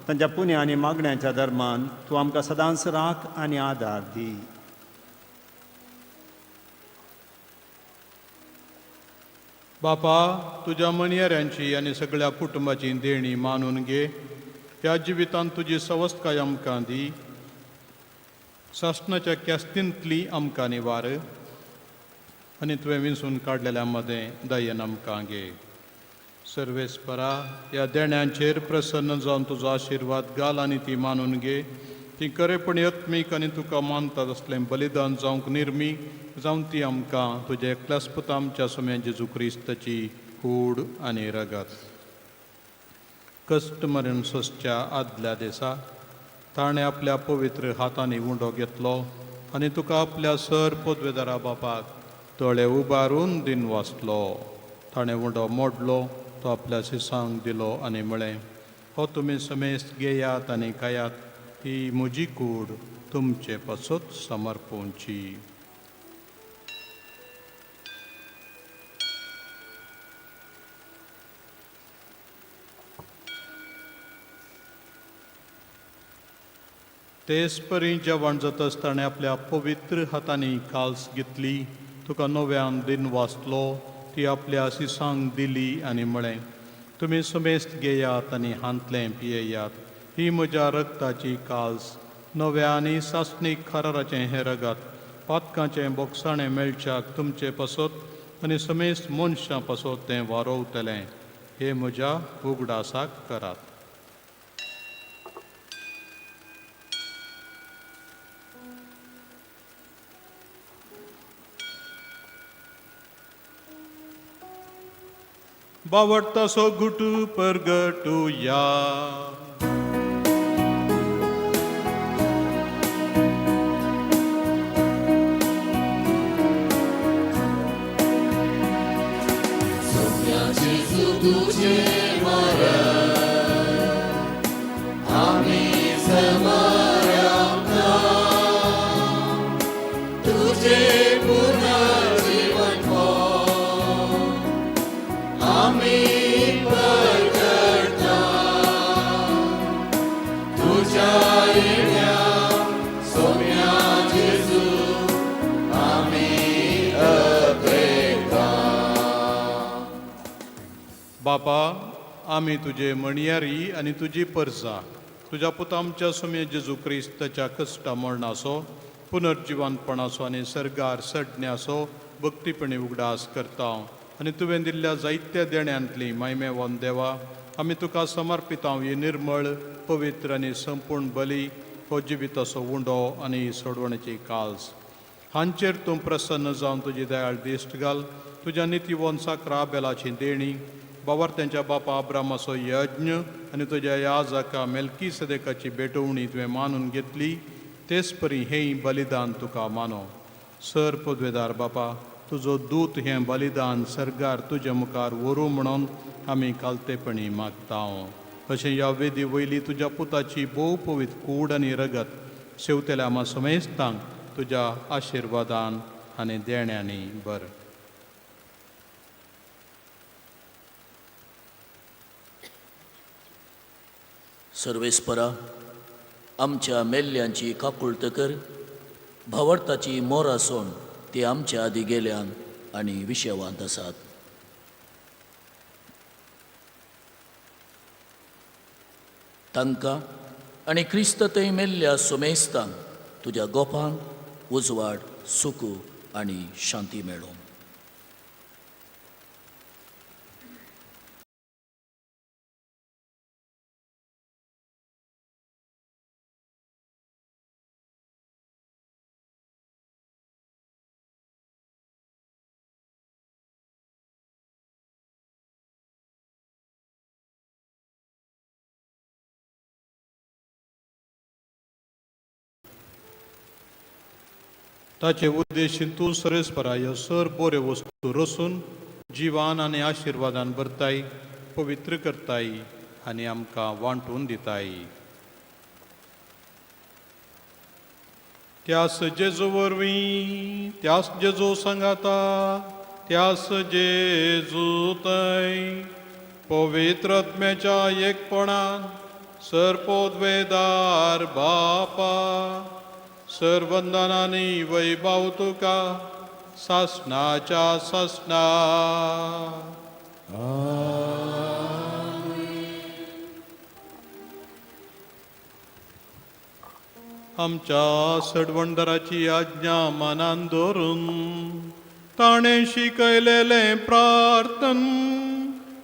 तांच्या पुण्य आनी मागण्यांच्या धर्मान तूं आमकां सदांच राख आनी आदार दी. बापा, तुज्या मणयाऱ्यांची आनी सगळ्या कुटुंबाची देणी मानून घे. ह्या जिवितांत तुजी सवस्तकाय आमकां दी. सासणाच्या क्यास्तींतली आमकां निवार आनी तुवें विंचून काडलेल्या मदें दयेन आमकां घे. सर्वेस्परा ह्या देण्यांचेर प्रसन्न जावन तुजो आशिर्वाद घाल आनी ती मानून घे. ती खरेपणी आत्मीक आनी तुका मानता तसलें बलिदान जावंक निर्मी जावन ती आमकां तुज्या एकल्याच पुता आमच्या सुम्या जेजू क्रिस्ताची कूड आनी रगत. कश्ट मरण सोसच्या आदल्या दिसा ताणें आपल्या पवित्र हातांनी उंडो घेतलो आनी तुका आपल्या सर पदवेदारा बापाक दोळे उबारून दिन वाचलो. ताणें उंडो मोडलो, तो आपल्या शिसांक दिलो आनी म्हळें, हो तुमी समेस्त घेयात आनी खायात, ही म्हजी कूड तुमचे पासत समर्पोवची. तेच परी जेवण जाताच ताणें आपल्या पवित्र हातांनी काल्स घेतली, तुका नव्यान दिन वाचलो, ती आपल्या शिसांक दिली आनी म्हळें, तुमी समेस्त घेयात आनी हांतलें पियेयात, ही म्हज्या रगताची काल्स, नव्या आनी सासणीक खाराराचें हें रगत, पातकाचें बोगसाणें मेळच्याक तुमचे पासत आनी समेस्त मनशां पासत तें वारोवतलें. हे म्हज्या उगडासाक करात. बावडता सो गुटू परगटूया. बापा, आमी तुजे मणयारी आनी तुजी परसा तुज्या पुता आमच्या सुमे जेजू क्रिस्ताच्या कश्टा मरणाचो, पुनर्जिवानपणाचो आनी सर्गार सडण्याचो भक्तीपणी उगडास करता आनी तुवें दिल्ल्या जायत्या देण्यांतली मायमेवान देवा आमी तुका समर्पिता ही निर्मळ, पवित्र आनी संपूर्ण बली, हो जिविताचो उंडो आनी सोडवण्याची काल्स. हांचेर तूं प्रसन्न जावन तुजी दयाळ दिश्ट घाल. तुज्या नितीवन साकरा बेलाची देणी, बावार्थ्यांच्या बापा अब्रामाचो यज्ञ आनी तुज्या याजका मेल्की सदेकाची भेटवणी तुवें मानून घेतली, तेच परी हें बलिदान तुका मानो. सर पदवेदार बापा, तुजो दूत हें बलिदान सर्गार तुज्या मुखार व्हरूं म्हणून आमी कालतेपणी मागता. अशें ह्या वेदी वयली तुज्या पुताची भोव पवित्र कूड आनी रगत शेवतेल्या आमा समेस्तांक तुज्या आशिर्वादान आनी देण्यांनी बर. सर्वेस्परा, आमच्या मेल्ल्यांची काकुळट कर. भावार्थाची मोर आसून ती आमच्या आदी गेल्यान आनी विशेवांत आसात. तांकां आनी क्रिस्त थंय मेल्ल्या सुमेस्तांक तुज्या गोपांक उजवाड, सुख आनी शांती मेळो. ताचे उद्देशीन तूं सर्वेस्परा ह्यो सर बऱ्यो वस्तू रचून जिवान आनी आशिर्वादान भरताय, पवित्र करताय आनी आमकां वांटून दिताय. त्यास जेजू वरवीं, त्यास जेजू सांगाता, त्यास जेजू थंय पवित्र आत्म्याच्या एकपणान सरपोदवेदार बापा, सर्वंदनांनी वैभव तुका सासणाच्या सासणा. आमच्या सडवंडराची आज्ञा मनान दवरून ताणें शिकयलेलें प्रार्थन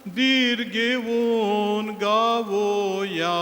धीर घेऊन गावोया.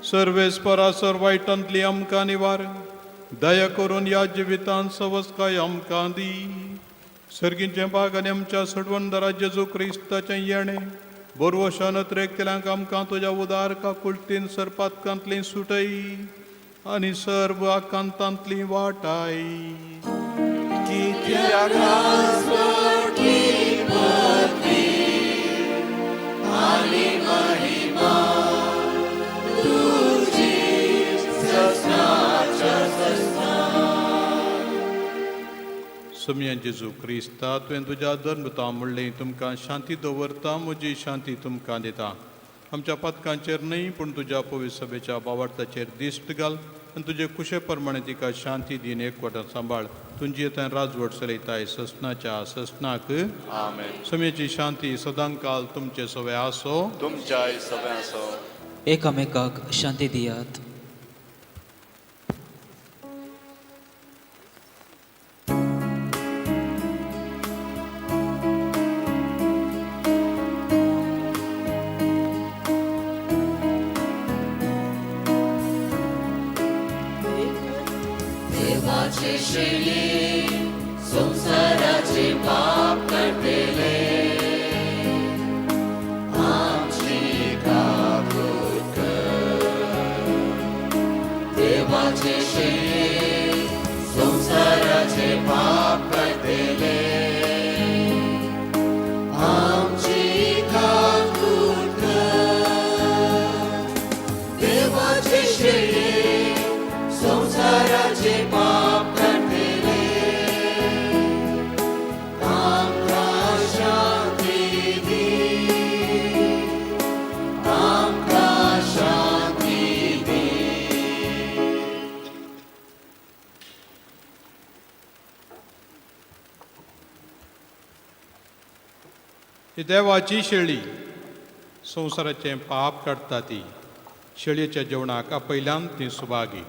सर्वेस्परा सर्वायटांतली आमकां निवार, दया करून या जिवितांत सवस्काय आमकां दी. सर्गींचे भाग आनी आमच्या सडवणदारा जेजू क्रिस्ताचें येणें बरवशान त्रेकतेल्यांक आमकां तुज्या उदार काकुळटीन सरपातकांतली सुटय आनी सर्व आकांतांतली वाटाय. सम्यान जेजू क्रिस्ता तुवें तुज्या धर्मता म्हणलें तुमकां शांती दवरता, म्हजी शांती तुमकां दिता. आमच्या पथकांचेर न्हय पूण तुज्या पवित्र सभेच्या बावार्थाचेर दिश्ट घाल आनी तुजे कुशे प्रमाणे तिका शांती दिन एकवटान सांबाळ. तुजी थंय राजवट चलयताय ससनाच्या ससनाक. आमेन. सम्याची शांती सदांकाल तुमचे सवे आसो. तुमच्याय सगळ्यां आसो. एकामेकाक शांती दियात. संसाराचे पाप कटले आमची काकूट कर. देवाचे शरीर संसाराचे पाप कटले आमची काकूट कर. देवाचे शरीर संसाराचे पाप ही देवाची शेळी संवसाराचें पाप काडटा ती. शेळयेच्या जेवणाक आपयल्यान ती सुभागी.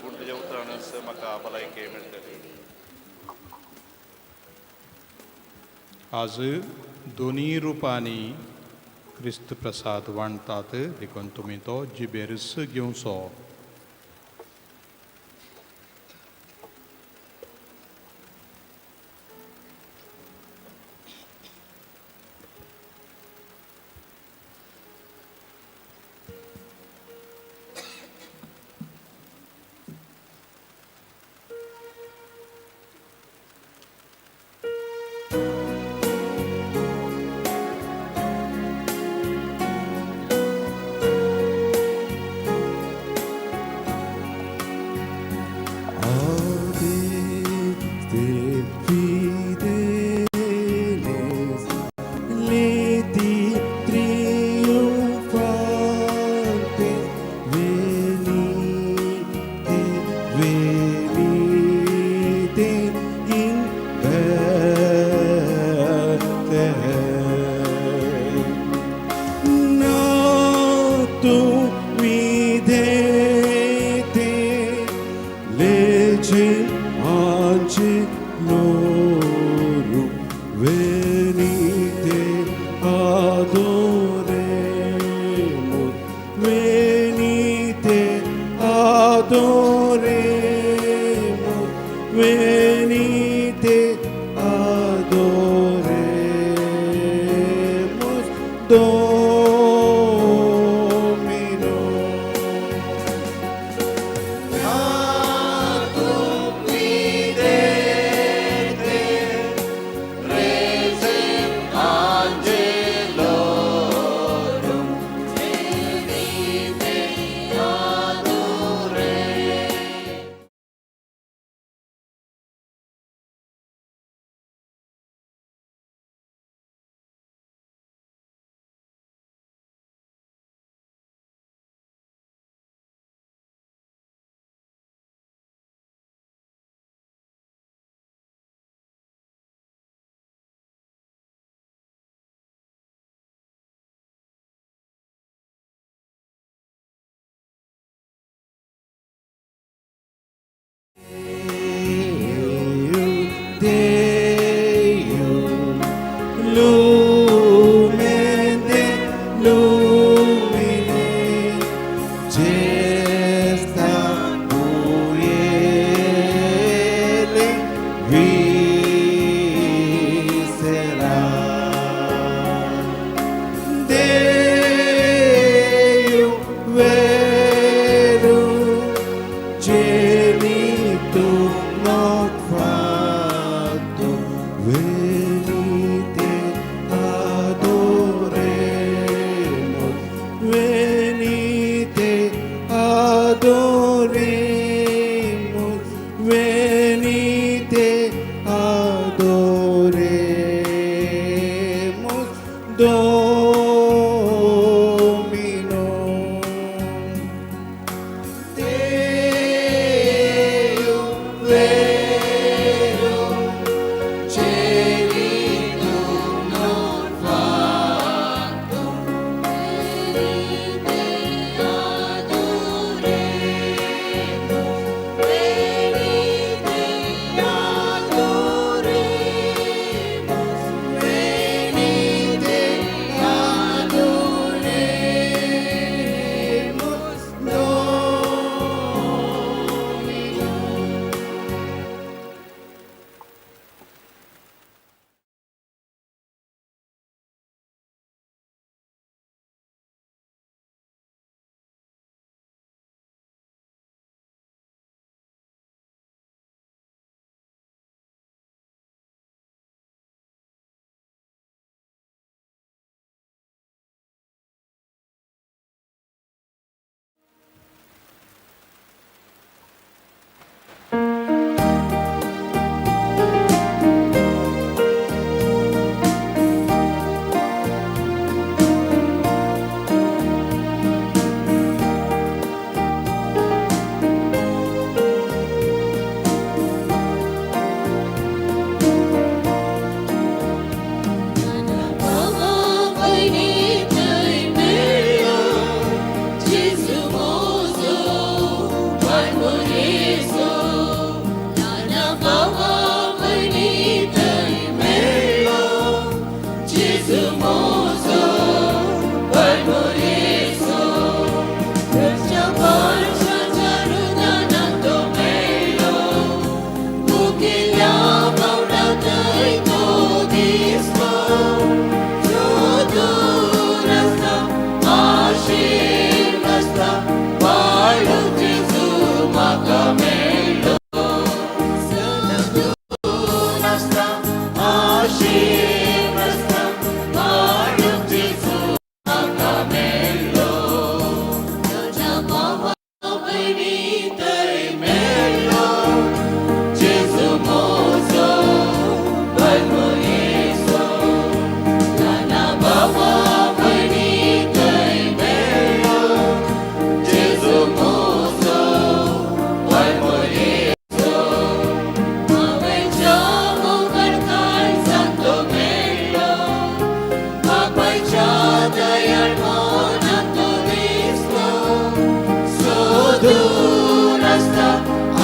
पूण तुज्या उतरानच म्हाका भलायकी मेळटली. आज दोनी रुपांनी क्रिस्त प्रसाद वांटतात देखून तुमी तो जिबेरस घेवचो. No Angelorum venite adoremus, venite adoremus, venite adoremus Domino. Deum lumen de lumine gesta puele visera Deum verum genitum non factum venite adoremus, venite adoremus, venite adoremus Domino. Deum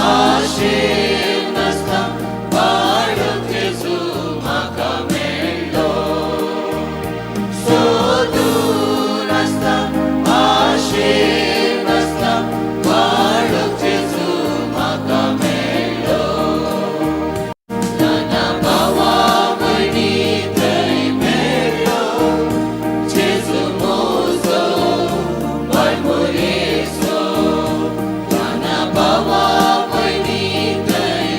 आशेव नासता बाळक जेजू म्हाका मेळ्ळो सोदून आसता आशेव नासता बाळक जेजू म्हाका मेळ्ळो ल्हाना भावा भयणी थंय मेळ्ळो जेजू मोजो बाळमोरेचो ल्हाना भावा भयणी थंय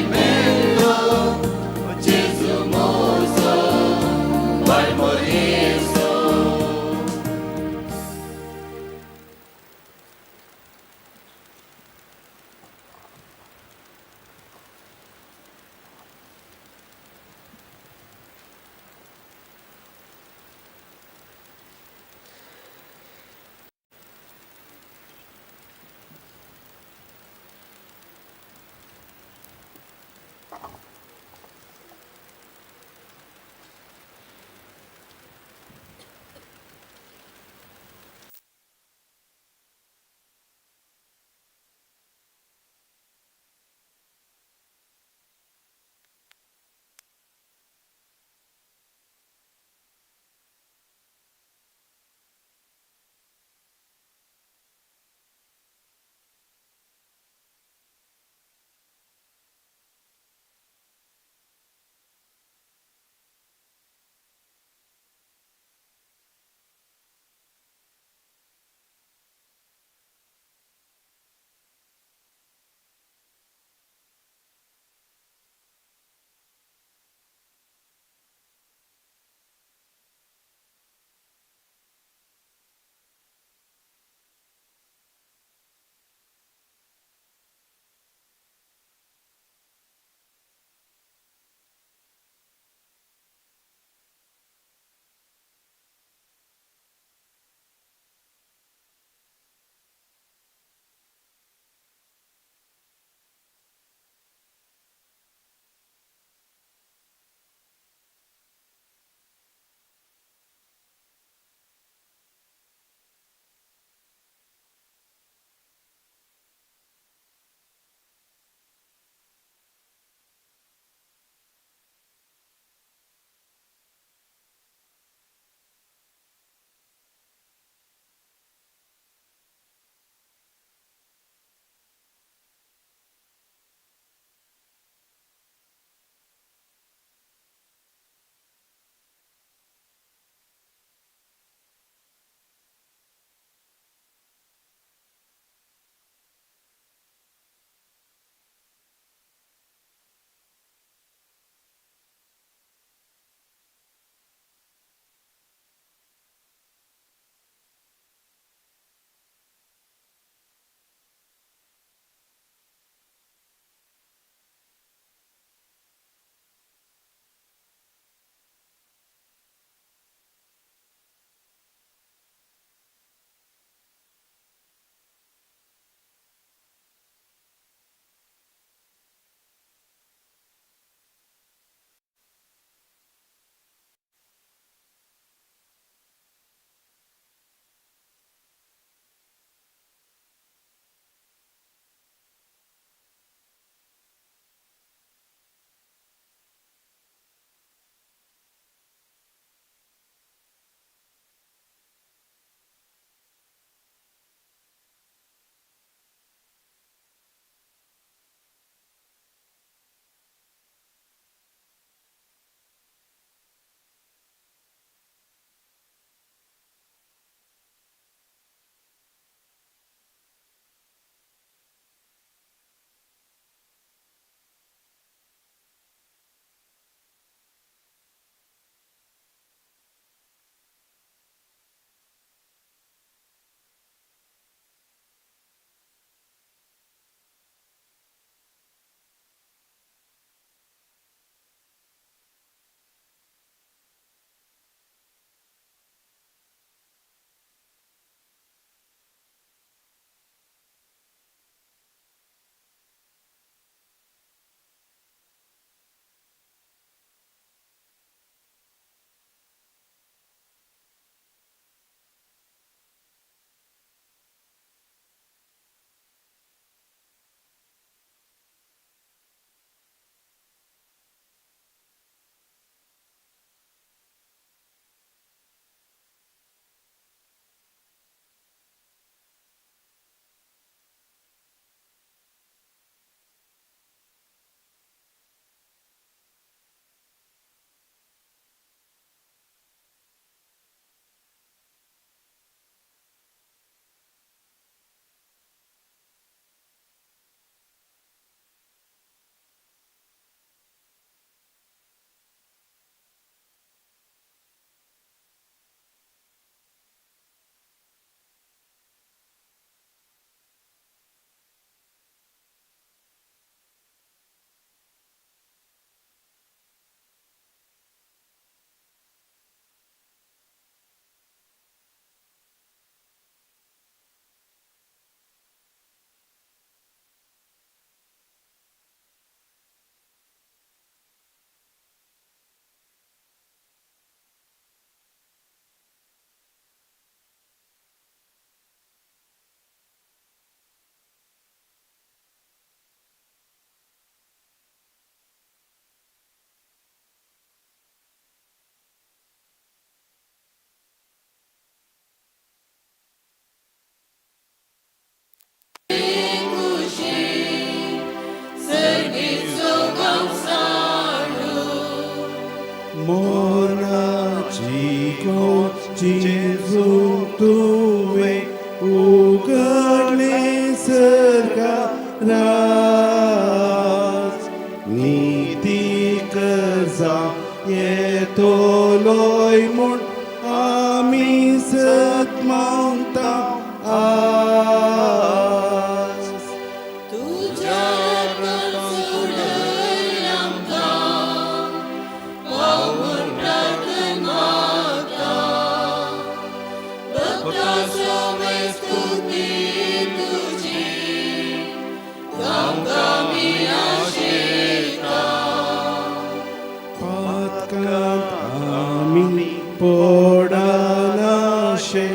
आमी पडनाशे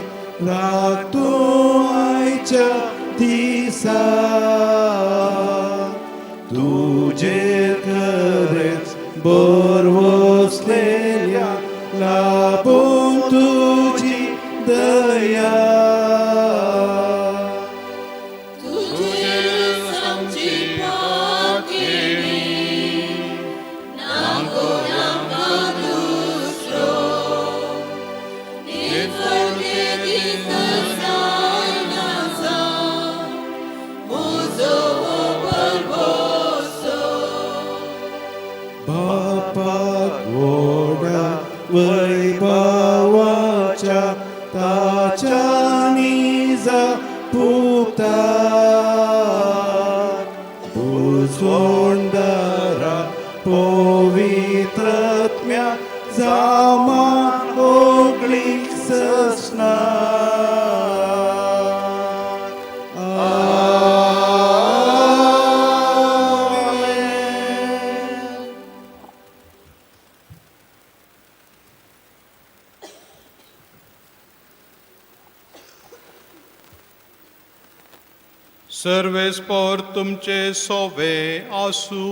राखतो आयच्या दिसा तुझे खरेच बरवसलेल्या लाभून तुझी दया वैभवाच्या ताच्या निजा पुता उजवंडारा पवित्रत्म्या जामा ओगळीक ससना सर्वेस्पर तुमचे सोवे आसू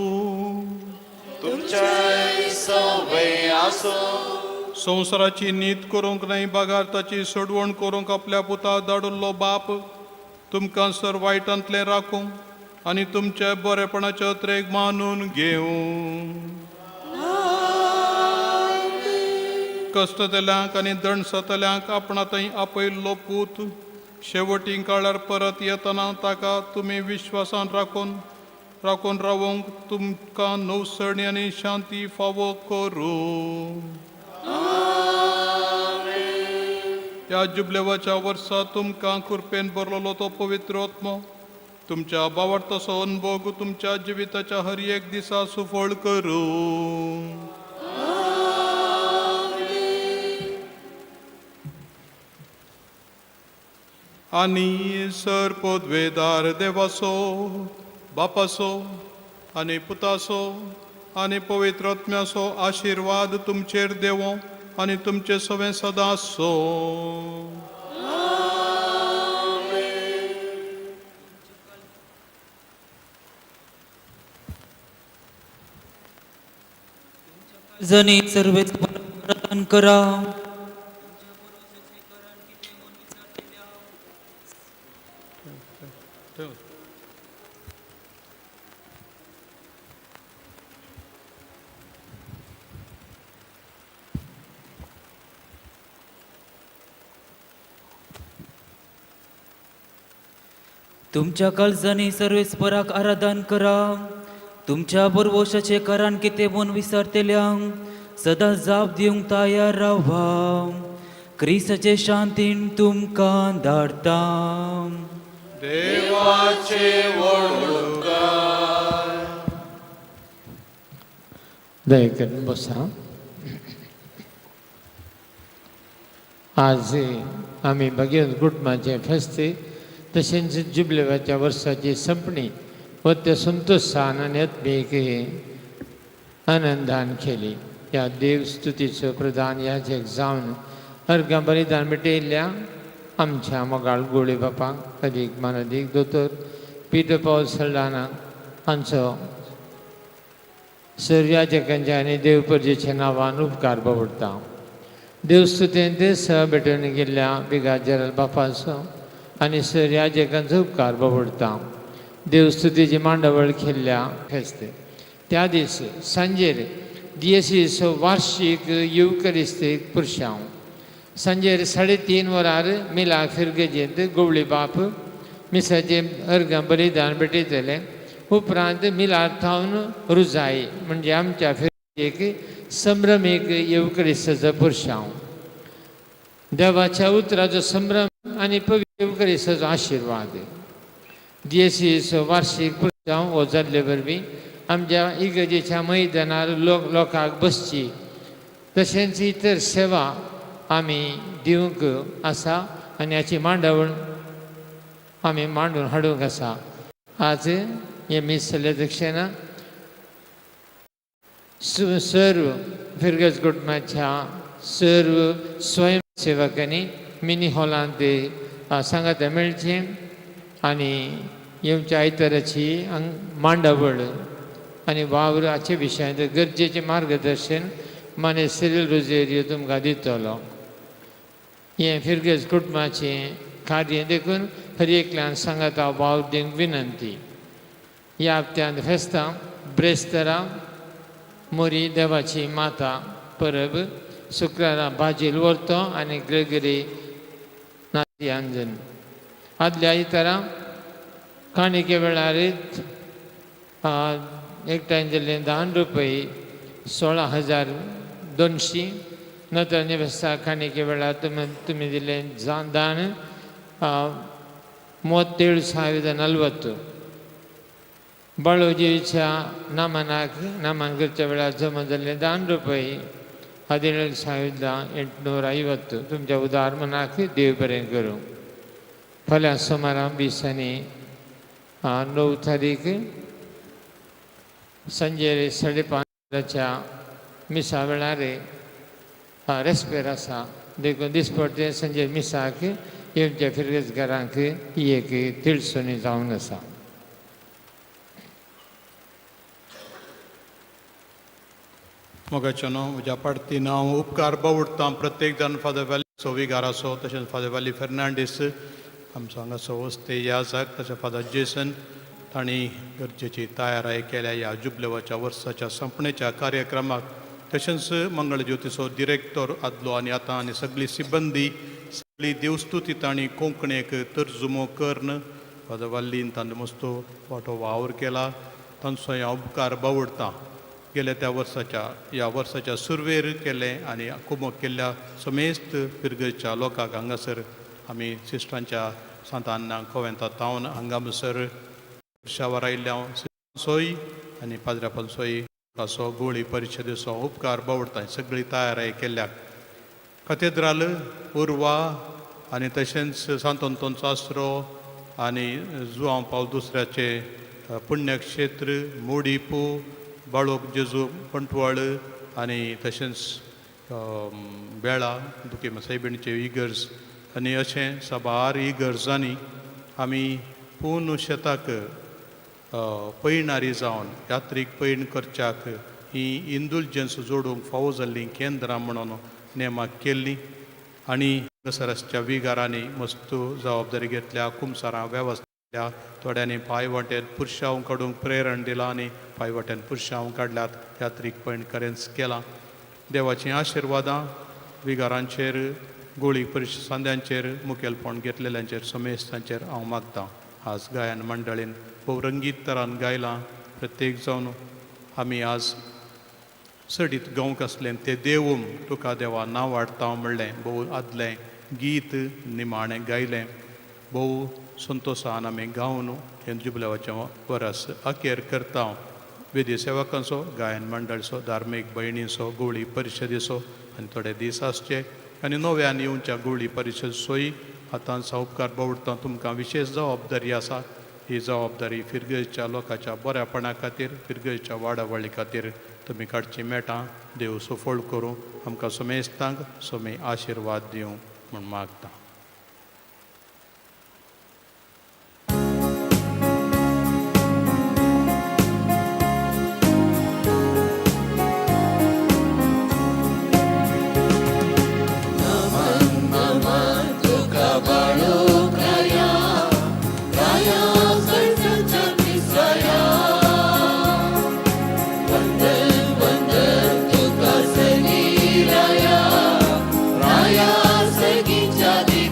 तुमच्या सवय असो संवसाराची नीत करूंक न्हय बागारताची सोडवण करूंक आपल्या पुता धाडुल्लो बाप तुमकां सर वायटांतले राखूंक आनी तुमच्या बरेपणाच्या त्रेग मानून घेवं कश्टतल्यांक आनी दणसतल्यांक आपणा थंय आपयल्लो पूत शेवटी काळार परत येतना ताका तुमी विश्वासान राखून रावोंक तुमकां नवसणी आनी शांती फावो करूं ह्या जुबलेवाच्या वर्सा तुमकां कृपेन भरलेलो तो पवित्र आत्मो तुमच्या भावार्थाचो अनुभव तुमच्या जिविताच्या हर एक दिसा सुफळ करूं आनी सर पदवेदार देवाचो बापाचो आनी पुताचो आनी पवित्र आत्म्याचो आशिर्वाद तुमचेर देवो आनी तुमचे सवे सदां आसो जनी सर्वेच प्रदान करा तुमच्या काळजांनी सर्वेस्पराक आराधन करा तुमच्या बरवशाचे कारण कितें म्हूण विसरतेल्यांक सदां जाप दिवंक तयार रावा क्रिस्ताचे शांतीन तुमकां धाडटा देवाचे वळणूकार दया करून बसा आज आमी भगवंत कुटुंबाचे फेस्ते तशेंच जुबलेवाच्या वर्साची संपणी व त्या संतोषान आनी आत्मीक आनंदान केली ह्या देवस्तुतीचो प्रधान याचेक जावन अर्गां बलिदान मिटयल्ल्या आमच्या मोगाळ गोळे बापाक अदीक मानदीक दोतोर पीटर पॉल सल्डाना हांचो सर्याजकांच्या आनी देवपर्जेच्या नांवान उपकार बावडटा देवस्तुतेंत सह भेटून गेल्ल्या बिगा जरल बापाचो आनी सर्याजकांचो उपकार बावडटा देवस्तुतीची मांडावळ केल्ल्या फेस्ते त्या दीस सांजेर दियेसीचो वार्षीक युवकरिस्तीक पुरशांव सांजेर 3:30 वरार मिला फिरगेजेंत गवळी बाप मिसाचे अर्गां बलिदान भेटयतले उपरांत मिलार थावन रुजाई म्हणजे आमच्या फिरगेक संभ्रमीक युवकरिस्ताचो पुरशांव देवाच्या उतराचो संभ्रम आनी पवित्र युवकरिस्ताचो आशिर्वाद दियेसीचो वार्षीक पुरशांव हो जाल्ले वरवीं आमच्या इगर्जेच्या मैदानार लोकांक बसची तशेंच इतर सेवा आमी दिवंक आसा आनी हाची मांडावळ आमी मांडून हाडूंक आसा आज हे मिस जाले दक्षिणा सर्व फिरगज कुटुंबाच्या सर्व स्वयंसेवकांनी मिनी हॉलांत सांगात मेळचे आनी येवच्या आयताराची मांडावळ आनी वावराचे विशयांत गरजेचें मार्गदर्शन माने सिरील रोजेरियो तुमकां दितलो. हें फिरगज कुटुंबाचें कार्य देखून हर एकल्यान सांगात वाव दिवंक विनंती. ह्या हप्त्यांत फेस्तां ब्रेस्तारा मोरी देवाची माता परब शुक्रारा बाजील व्हरतो आनी ग्रेगरी नाती आंजन. आदल्या आयतारा काणिके वेळारीत एकठांय जाल्ले ₹10 16,200. नंतर निवेस्ता काणिके वेळार तुमी दिल्ले दान 37,040. बाळोजीच्या नामांकच्या वेळार जमा जाल्ले ₹10 17,850. तुमच्या उदार मनाक देव बरें करूं. फाल्यां सोमारा 9 तारीख संजे 5:30 मिसा वेळार रेस्पेर आसा देखून दिसपट्टे संजे मिसाक येवच्या फिरगजकारांक ही एक तिळसोनी जावन आसा. मोगाचें न्हू म्हज्या पाडतीन हांव उपकार बावडटां प्रत्येक जाण फादर वॅली सोविगार आसो तशेंच फादर वॅली फेर्नांडीस आमचो हांगासर वस्ते याजाक तशें फादर जेसन तांणी गरजेची तयाराय केल्या ह्या जुबलेवाच्या वर्साच्या संपणेच्या कार्यक्रमाक. तशेंच मंगळ ज्योतीचो डिरेक्टर आदलो आनी आतां आनी सगळी सिबंदी सगळी देवस्तुती तांणी कोंकणीक तर्जुमो कर्ण फादर वाल्लीन तांचो मस्तो मोठो वावर केला तांचो हांव उपकार बावडटां. गेल्या त्या वर्साच्या सुरवेर केलें आनी कुमक केल्ल्या समेस्त फिरगजच्या लोकांक हांगासर आमी सिस्टरांच्या सांत अन्ना कोवेंता तावन हांगासर वर्सावर आयिल्ल्या सोय आनी पाद्रापन सोय असो गोळी परिशदेचो उपकार बावडटा. सगळी तयाराय केल्ल्याक कथेद्राल उर्वा आनी तशेंच सांत अंतोन सास्रो आनी जुआंव पावल दुसऱ्याचे पुण्यक्षेत्र मोडीपू बाळोक जेजू पंटवाळ आनी तशेंच बेळा दुकेम सायबिणीचे इगर्ज आनी अशें साबार इगर्जांनी आमी पूर्ण शेताक पैणारी जावन यात्रीक पैण करच्याक ही इंदुलजन्स जोडूंक फावो जाल्लीं केंद्रां म्हणून नेमाक केल्लीं आनी हांगासरच्या विगारांनी मस्तू जबाबदारी घेतल्या. कुमसारां वेवस्था केल्या. थोड्यांनी पांयवट्यान पुरशांव काडूंक प्रेरण दिलां आनी पांयवट्यान पुरशांव काडल्यात. यात्रीक पैण करेंच केलां. देवाचीं आशिर्वादां विगारांचेर गोळी सांद्यांचेर मुखेलपण घेतलेल्यांचेर समेस्तांचेर हांव मागतां. आज गायन मंडळीन पौरंगीत तरान गायलां. प्रत्येक जावन आमी आज सडीत गावंक असलें तें देवूम तुका देवा नांव वाडटा म्हणलें भोव आदलें गीत निमाणें गायलें. भोव संतोशान आमी गावन हें जुबलेवाचें वरस अखेर करता. वेदी सेवकांचो गायन मंडळचो धार्मीक भयणीचो गोळी परिशदेचो आनी थोडे दीस आसचे आनी नव्यान येवच्या गोळी परिशद सोयी आतां उपकार बावडटा. तुमकां विशेश जबाबदारी आसा. ही जबाबदारी फिरगजच्या लोकांच्या बऱ्यापणा खातीर फिरगजच्या वाडावळी खातीर तुमी काडची मेळटा. देव सफळ करूं आमकां समेस्तांक सोमे आशिर्वाद दिवं म्हूण मागता. Raya, Segin Jadi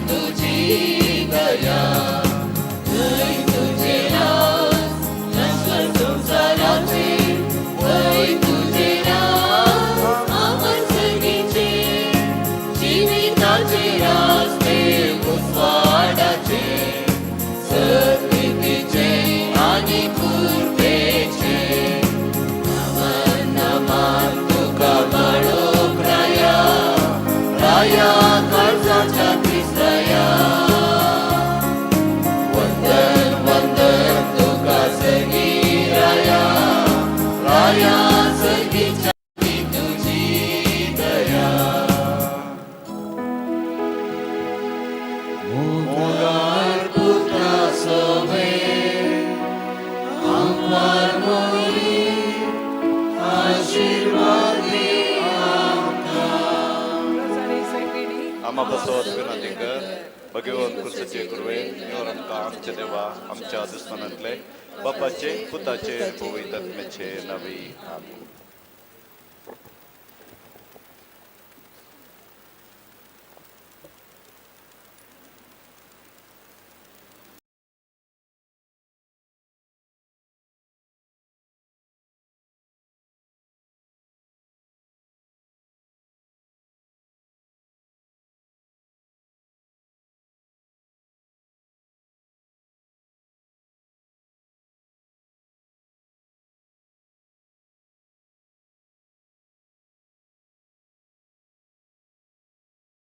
आम्हा बसवत विनंती कर भगवंत कृष्णाचे कृपे निवर आमकां आमचे देवा आमच्या दुश्मनांतले बापाचे पुताचे पवित्र आत्म्याचे नवी आमीन.